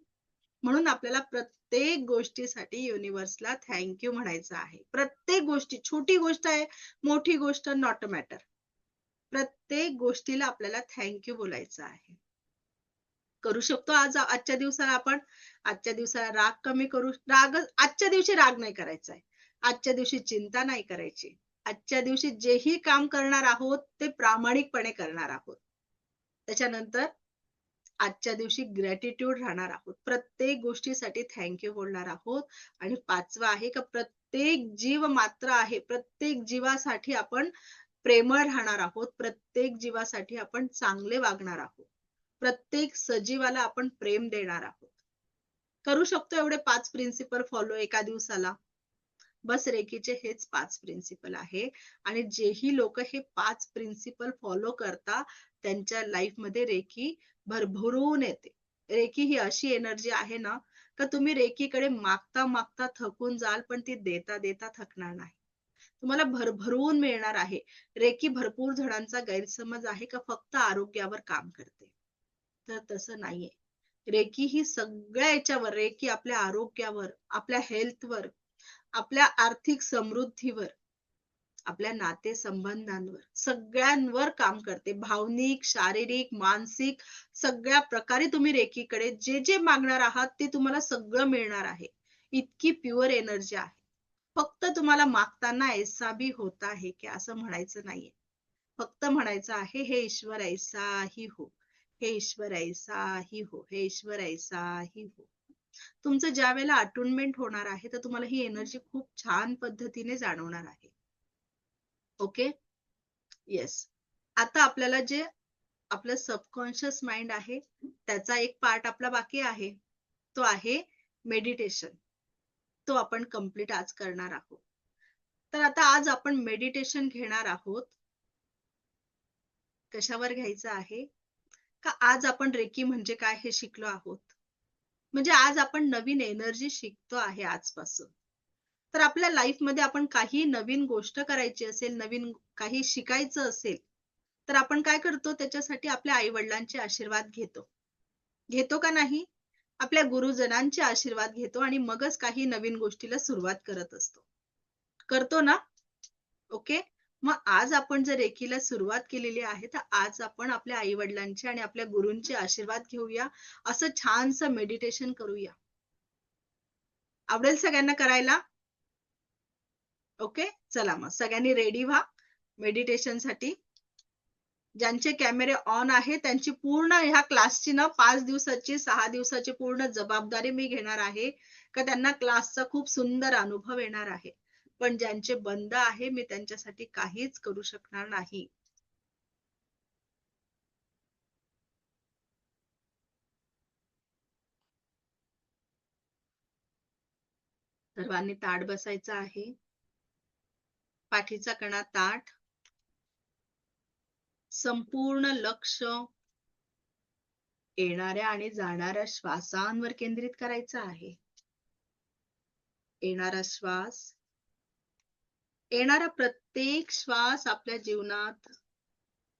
म्हणून आपल्याला प्रत्येक गोष्टीसाठी युनिव्हर्सला थँक्यू म्हणायचं आहे. प्रत्येक गोष्टी, छोटी गोष्ट आहे, मोठी गोष्ट, नॉट अ मॅटर. प्रत्येक गोष्टीला आपल्याला थँक्यू बोलायचं आहे. करू शकतो आजच्या दिवसाला आपण. आजच्या दिवसाला राग कमी करू. आजच्या दिवशी राग नाही करायचा आहे. आजच्या दिवशी चिंता नाही करायची. आजच्या दिवशी जेही काम करणार आहोत ते प्रामाणिकपणे करणार आहोत. त्याच्यानंतर आजच्या दिवशी ग्रॅटिट्यूड राहणार आहोत. प्रत्येक गोष्टीसाठी थँक्यू बोलणार आहोत. आणि 5वं आहे का प्रत्येक जीव मात्र आहे. प्रत्येक जीवासाठी आपण प्रेमळ राहणार आहोत. प्रत्येक जीवासाठी आपण चांगले वागणार आहोत. प्रत्येक सजीवाला आपण प्रेम देणार आहोत. करू शकतो एवढे 5 प्रिन्सिपल फॉलो एका दिवसाला? बस रेकीचे हेच 5 प्रिन्सिपल आहे. आणि जेही लोक हे 5 प्रिन्सिपल फॉलो करता त्यांच्या लाईफ मध्ये रेकी भरभरून येते. रेकी ही अशी एनर्जी आहे ना का तुम्ही रेकीकडे मागता मागता थकून जाल पण ती देता देता थकणार नाही. तुम्हाला भरभरून मिळणार आहे. रेकी भरपूर जणांचा गैरसमज आहे का फक्त आरोग्यावर काम करते. तर तसं नाहीये. रेकी ही सगळ्या याच्यावर, रेकी आपल्या आरोग्यावर, आपल्या हेल्थवर, आपल्या आर्थिक समृद्धीवर, आपल्या नातेसंबंधांवर, सगळ्यांवर काम करते. भावनिक, शारीरिक, मानसिक सगळ्या प्रकारे तुम्ही रेकीकडे जे जे मागणार आहात ते तुम्हाला सगळं मिळणार आहे. इतकी प्युअर एनर्जी आहे. फक्त तुम्हाला मागताना ऐसा भी होता है क्या असं म्हणायचं नाहीये. फक्त म्हणायचं आहे हे ईश्वर ऐसा ही हो, हे ईश्वर ऐसा ही हो, हे ईश्वर ऐसा ही हो. तुमचं ज्या वेळेला अटुनमेंट होणार आहे तर तुम्हाला ही एनर्जी खूप छान पद्धतीने जाणवणार आहे. Okay, yes. आता आपल्याला जे आपलं सबकॉन्शियस माइंड आहे त्याचा एक पार्ट आपला बाकी आहे. तो आहे मेडिटेशन. तो आपण कंप्लीट आज करणार आहोत. तर आता आज आपण मेडिटेशन घेणार आहोत. कशावर घ्यायचं आहे का आज आपण रेकी म्हणजे काय हे शिकलो आहोत. म्हणजे आज आपण नवीन एनर्जी शिकतो आहे आजपासून. तर आपल्या लाईफ मध्ये आपण काही नवीन गोष्ट करायची असेल, नवीन काही शिकायचं असेल तर आपण काय करतो त्याच्यासाठी आपल्या आई वडिलांचे आशीर्वाद घेतो. घेतो का नाही? आपल्या गुरुजनांचे आशीर्वाद घेतो आणि मगच काही नवीन गोष्टीला सुरुवात करत असतो. करतो ना? ओके. मग आज आपण जर रेकीला सुरुवात केलेली आहे तर आज आपण आपल्या आई वडिलांचे आणि आपल्या गुरूंचे आशीर्वाद घेऊया. असं छानसं मेडिटेशन करूया. आवडेल सगळ्यांना करायला? ओके, चला मग सगळ्यांनी रेडी व्हा मेडिटेशन साठी. ज्यांचे कॅमेरे ऑन आहे त्यांची पूर्ण ह्या क्लासची ना 5 दिवसाची 6 दिवसाची पूर्ण जबाबदारी मी घेणार आहे का त्यांना क्लासचा खूप सुंदर अनुभव येणार आहे. पण ज्यांचे बंद आहे मी त्यांच्यासाठी काहीच करू शकणार नाही. सर्वांनी ताठ बसायचं आहे. पाठीचा कणा ताठ. संपूर्ण लक्ष येणाऱ्या आणि जाणाऱ्या श्वासांवर केंद्रित करायचं आहे. येणारा श्वास, येणारा प्रत्येक श्वास आपल्या जीवनात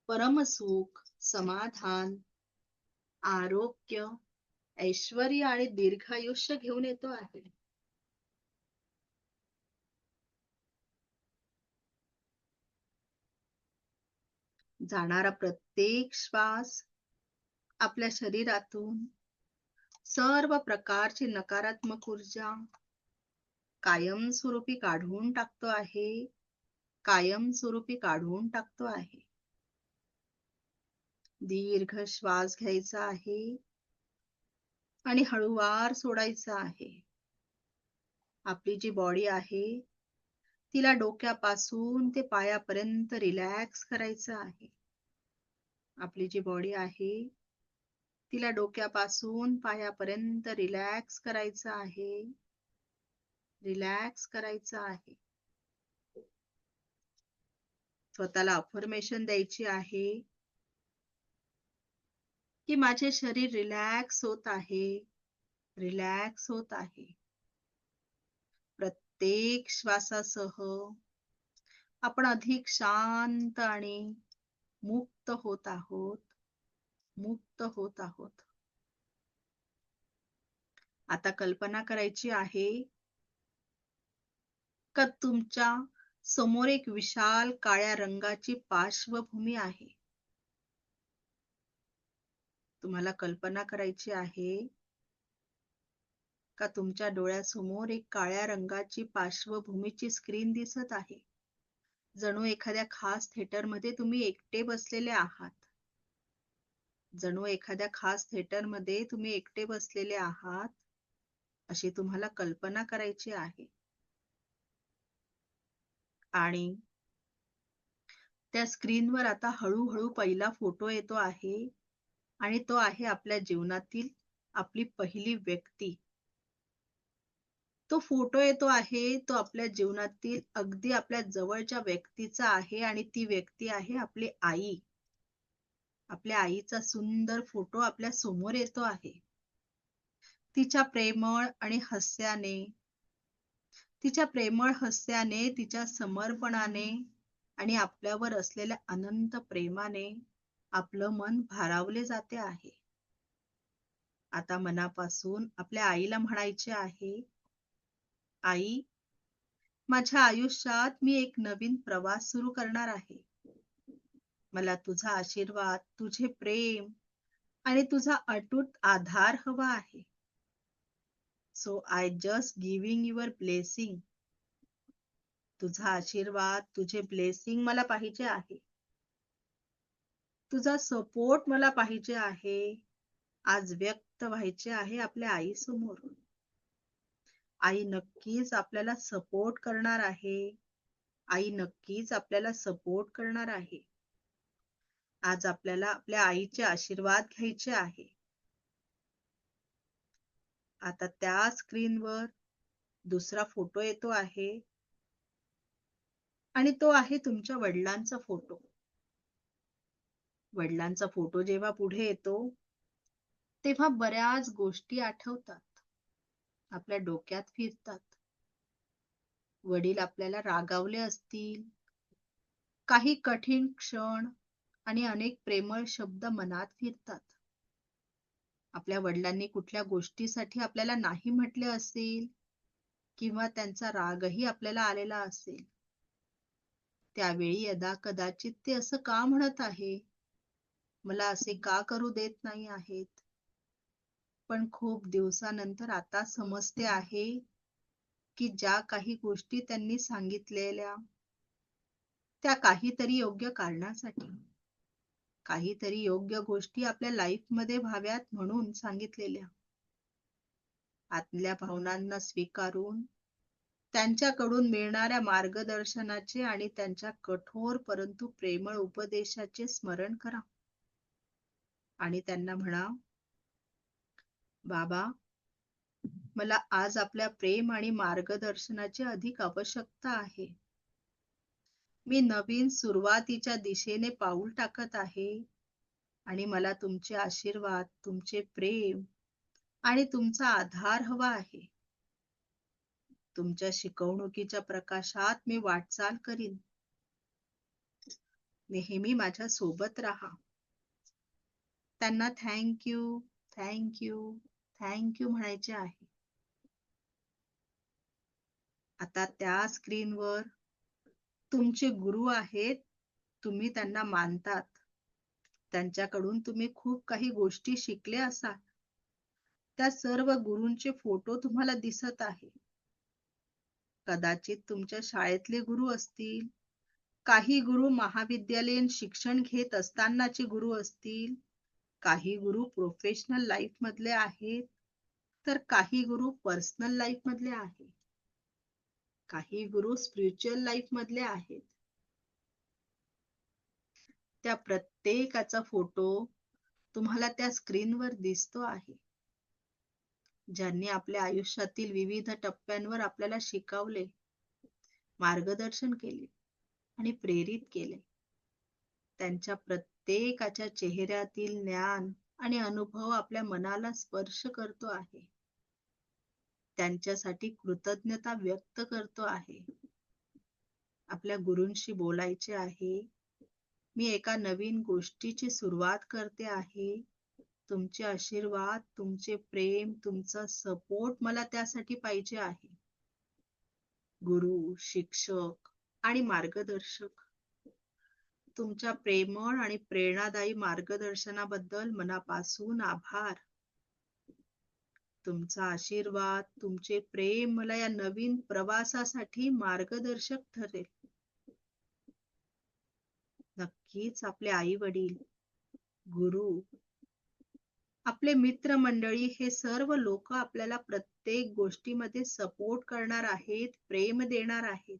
परमसुख, समाधान, आरोग्य, ऐश्वर्य आणि दीर्घायुष्य घेऊन येतो आहे. जाणारा प्रत्येक श्वास आपल्या शरीरातून सर्व प्रकारची नकारात्मक ऊर्जा कायमस्वरूपी काढून टाकतो आहे. कायमस्वरूपी काढून टाकतो आहे. दीर्घ श्वास घ्यायचा आहे आणि हळूवार सोडायचा आहे. आपली जी बॉडी आहे तिला डोक्यापासून ते पायापर्यंत रिलॅक्स करायचं आहे. आपली जी बॉडी आहे तिला डोक्यापासून पायापर्यंत रिलॅक्स करायचं आहे. रिलॅक्स करायचं आहे. स्वतःला अफर्मेशन द्यायची आहे की माझे शरीर रिलॅक्स होत आहे, रिलॅक्स होत आहे. प्रत्येक श्वासासह आपण अधिक शांत आणि मुक्त होत आहोत, मुक्त होत आहोत. आता कल्पना करायची आहे का तुमच्या समोर एक विशाल काळ्या रंगाची पार्श्वभूमी आहे. तुम्हाला कल्पना करायची आहे का तुमच्या डोळ्यासमोर एक काळ्या रंगाची पार्श्वभूमीची स्क्रीन दिसत आहे. जणू एखाद्या खास थिएटरमध्ये तुम्ही एकटे बसलेले आहात. जणू एखाद्या खास थिएटरमध्ये तुम्ही एकटे बसलेले आहात, अशी तुम्हाला कल्पना करायची आहे. आणि त्या स्क्रीनवर आता हळूहळू पहिला फोटो येतो आहे आणि तो आहे आपल्या जीवनातील आपली पहिली व्यक्ती. तो फोटो येतो आहे, तो आपल्या जीवनातील अगदी आपल्या जवळच्या व्यक्तीचा आहे आणि ती व्यक्ती आहे आपली आई. आपल्या आईचा सुंदर फोटो आपल्या समोर येतो आहे. तिच्या प्रेमळ आणि हास्याने, तिच्या समर्पणाने आणि आपल्यावर असलेल्या अनंत प्रेमाने आपलं मन भारावले जाते आहे. आता मनापासून आपल्या आईला म्हणायचे आहे, आई, माझ्या आयुष्यात मी एक नवीन प्रवास सुरू करणार आहे. मला तुझा आशीर्वाद, तुझे प्रेम आणि तुझा अटूट आधार हवा आहे. So I just giving your blessing. तुझा आशीर्वाद, तुझे ब्लेसिंग मला पाहिजे आहे. तुझा सपोर्ट मला पाहिजे आहे. आज व्यक्त व्हायचे आहे आपल्या आईसमोर. आई नक्कीच आपल्याला सपोर्ट करणार आहे. आई नक्कीच आपल्याला सपोर्ट करणार आहे. आज आपल्याला आपल्या आईचे आशीर्वाद घ्यायचे आहे. आता त्या स्क्रीनवर दुसरा फोटो येतो आहे आणि तो आहे तुमच्या वडिलांचा फोटो. वडिलांचा फोटो जेव्हा पुढे येतो, तेव्हा बऱ्याच गोष्टी आठवतात. आपल्या डोक्यात फिरतात. वडील आपल्याला रागावले असतील, काही कठीण क्षण आणि अनेक प्रेमळ शब्द मनात फिरतात. आपल्या वडिलांनी कुठल्या गोष्टीसाठी आपल्याला नाही म्हटले असेल किंवा त्यांचा रागही आपल्याला आलेला असेल. त्यावेळी कदाचित ते असं का म्हणत आहे? मला असे का करू देत नाही आहेत? पण खूप दिवसानंतर आता समजते आहे की ज्या काही गोष्टी त्यांनी सांगितलेल्या त्या काहीतरी योग्य कारणासाठी, काहीतरी योग्य गोष्टी आपल्या लाईफमध्ये व्हाव्यात म्हणून सांगितलेल्या. आतल्या भावनांना स्वीकारून त्यांच्याकडून मिळणाऱ्या मार्गदर्शनाचे आणि त्यांच्या कठोर परंतु प्रेमळ उपदेशाचे स्मरण करा आणि त्यांना म्हणा, बाबा, मला आज आपल्या प्रेम आणि मार्गदर्शनाची अधिक आवश्यकता आहे. मी नवीन सुरुवातीच्या दिशेने पाऊल टाकत आहे आणि मला तुमचे आशीर्वाद, तुमचे प्रेम आणि तुमचा आधार हवा आहे. तुमच्या शिकवणुकीच्या प्रकाशात मी वाटचाल करीन. नेहमी माझ्या सोबत राहा. त्यांना थँक्यू, थँक्यू, थँक्यू म्हणायचे आहे. आता त्या स्क्रीनवर तुमचे गुरु आहेत, तुम्ही त्यांना मानतात. त्यांच्याकडून तुम्ही खूप काही गोष्टी शिकले असाल. त्या सर्व गुरूंचे फोटो तुम्हाला दिसत आहे. कदाचित तुमच्या शाळेतले गुरु असतील, काही गुरु महाविद्यालयीन शिक्षण घेत असतानाचे गुरु असतील, काही गुरु प्रोफेशनल लाईफ मधले आहेत, तर काही गुरु पर्सनल लाईफ मधले आहेत, काही गुरु स्पिरिच्युअल लाईफ मधले आहेत. त्या प्रत्येकाचा फोटो तुम्हाला त्या स्क्रीनवर दिसतो आहे. ज्यांनी आपल्या आयुष्यातील विविध टप्प्यांवर आपल्याला शिकवले, मार्गदर्शन केले आणि प्रेरित केले. त्यांच्या प्रत्येकाच्या चेहऱ्यातील ज्ञान आणि अनुभव आपल्या मनाला स्पर्श करतो आहे. त्यांच्यासाठी कृतज्ञता व्यक्त करतो आहे. आपल्या गुरूंशी बोलायचे आहे, मी एका नवीन गोष्टीची सुरुवात करते आहे. तुमचे आशीर्वाद, तुमचे प्रेम, तुमचा सपोर्ट मला त्यासाठी पाहिजे आहे. गुरु, शिक्षक आणि मार्गदर्शक, तुमच्या प्रेमळ आणि प्रेरणादायी मार्गदर्शनाबद्दल मनापासून आभार. तुमचा आशीर्वाद, तुमचे प्रेम मला या नवीन प्रवासासाठी मार्गदर्शक ठरेल. नक्कीच आपले आई वडील, गुरु, आपले मित्रमंडळी हे सर्व लोक आपल्याला प्रत्येक गोष्टीमध्ये सपोर्ट करणार आहेत, प्रेम देणार आहेत.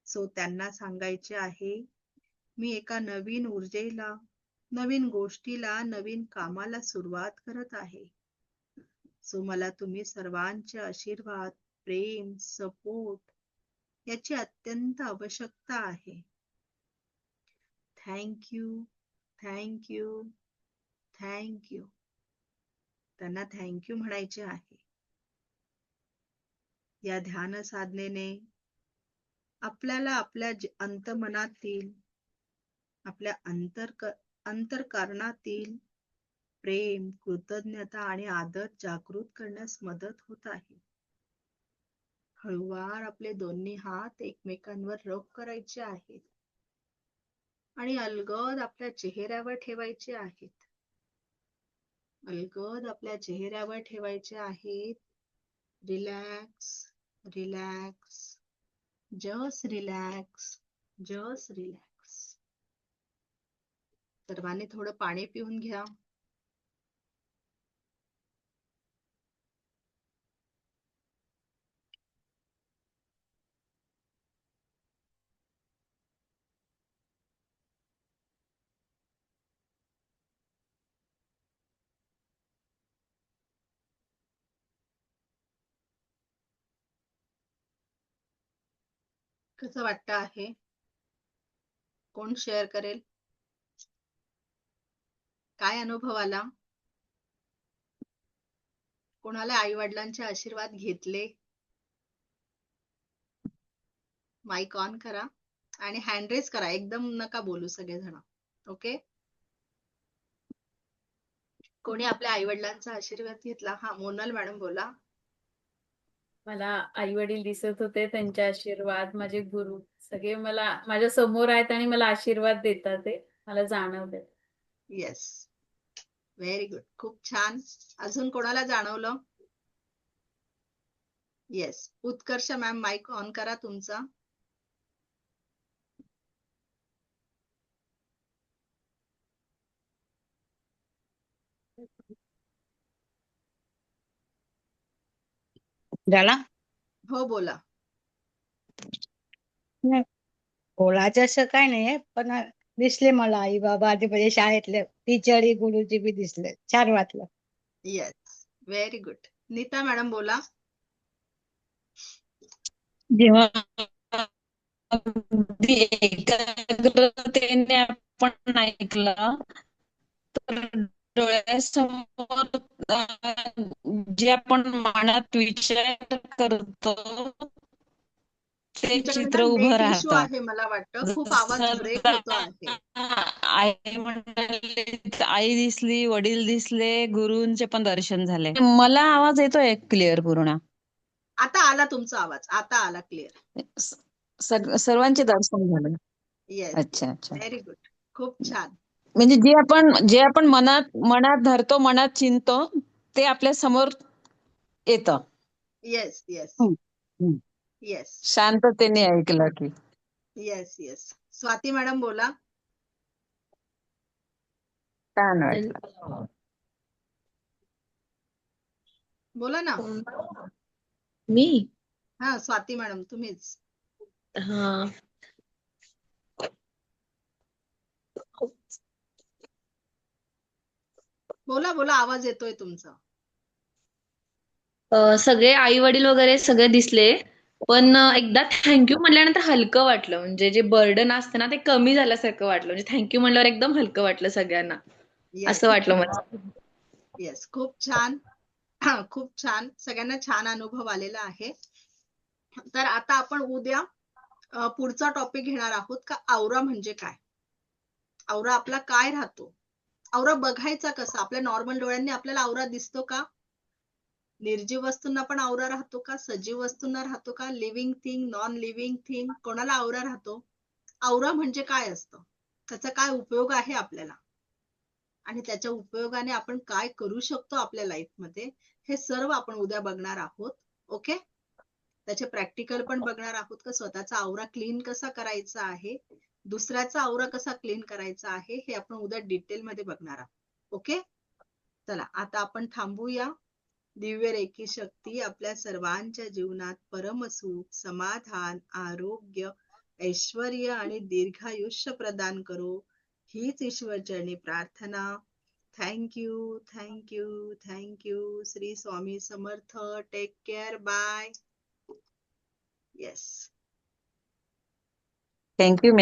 सो त्यांना सांगायचे आहे, मी एका नवीन ऊर्जेला, नवीन गोष्टीला, नवीन कामाला सुरुवात करत आहे. सो मला तुम्ही सर्वांचे आशीर्वाद, प्रेम, सपोर्ट याची अत्यंत आवश्यकता आहे. Thank you, thank you, thank you. त्यांना थँक यू म्हणायचे आहे. या ध्यान साधनेने आपल्याला आपल्या अंतमनातील, आपल्या अंतःकरणातील प्रेम, कृतज्ञता आणि आदर जागृत करण्यास मदत होत आहे. हळूवार आपले दोन्ही हात एकमेकांवर रब करायचे आहेत आणि अलगद आपल्या चेहऱ्यावर ठेवायचे आहेत. अलगद आपल्या चेहऱ्यावर ठेवायचे आहेत. Relax, relax, just relax, just relax. सर्वांनी थोडं पाणी पिऊन घ्या. कसं वाटतं आहे? कोण शेअर करेल? काय अनुभव आला? कोणाला आई वडिलांचे आशीर्वाद घेतले? माईक ऑन करा आणि हँड रेज करा. एकदम नका बोलू सगळेजण. ओके? कोणी आपल्या आई वडिलांचा आशीर्वाद घेतला? हा, मोनल मॅडम बोला. मला आई वडील दिसत होते, त्यांचे आशीर्वाद, माझे गुरु सगळे मला माझ्या समोर आहेत आणि मला आशीर्वाद देतात, ते मला जाणवते. येस, व्हेरी गुड, खूप छान. अजून कोणाला जाणवलं? Yes, Utkarsh ma'am, mike on करा तुमचा. झाला? हो, बोला. नाही, बोलायचं असं काय नाहीये, पण दिसले मला आई बाबा आधी म्हणजे शाळेतले टीचर गुरुजी बी दिसले, छान वाटलं. Yes, very good. Neeta madam बोला. जेव्हा अगदी एकाग्रतेने आपण ऐकलं तर डोळ्यासमोर जे आपण मनात विचार करतो ते तुमच्याकडे चित्र ना उभं नेट इश्यू राहतं. आहे, मला वाटतं. खूप आवाज ब्रेक होतो आहे. आई म्हणाली, आई दिसली, वडील दिसले, गुरूंचे पण दर्शन झाले. मला आवाज येतोय क्लिअर पूर्ण? आता आला तुमचा आवाज, आता आला क्लिअर. सर्वांचे दर्शन झाले. येस, अच्छा अच्छा. व्हेरी गुड, खूप छान. म्हणजे जे आपण मनात धरतो, मनात चिंतो, ते आपल्या समोर येतं. येस, येस, येस, शांततेने ऐकलं की. Yes, yes. स्वाती मॅडम बोला. छान वाटलं. बोला ना. मी हा, स्वाती मॅडम तुम्हीच. हा बोला बोला, आवाज येतोय तुमचा. सगळे आई वडील वगैरे सगळे दिसले, पण एकदा थँक्यू म्हटल्यानंतर हलकं वाटलं. म्हणजे जे बर्डन असतं ना ते कमी झाल्यासारखं वाटलं. म्हणजे थँक्यू म्हटल्यावर एकदम हलकं वाटलं सगळ्यांना, येस, असं वाटलं मला. येस, खूप छान. खूप छान, सगळ्यांना छान अनुभव आलेला आहे. तर आता आपण उद्या पुढचा टॉपिक घेणार आहोत का औरा म्हणजे काय. औरा आपला काय राहतो, औरा बघायचा कसा. आपल्या नॉर्मल डोळ्यांनी आपल्याला औरा दिसतो का? निर्जीव वस्तूंना पण औरा राहतो का? सजीव वस्तूंना राहतो का? Living thing, non living thing, कोणाला औरा राहतो? औरा म्हणजे काय असतं, त्याचा काय उपयोग आहे आपल्याला, आणि त्याच्या उपयोगाने आपण काय करू शकतो आपल्या लाईफमध्ये, हे सर्व आपण उद्या बघणार आहोत. ओके, त्याचे प्रॅक्टिकल पण बघणार आहोत का स्वतःचा औरा क्लीन कसा करायचा आहे, दुसऱ्याचा औरा कसा क्लीन करायचा आहे हे आपण उद्या डिटेल मध्ये बघणार आहोत. ओके, चला आता आपण थांबूया. दिव्य रेकी शक्ती आपल्या सर्वांच्या जीवनात परमसुख, समाधान, आरोग्य, ऐश्वर्य आणि दीर्घायुष्य प्रदान करो, हीच ईश्वरचरणी प्रार्थना. Thank you, thank you, thank you. Shri Swami Samarth. Take care. Bye. Yes. Thank you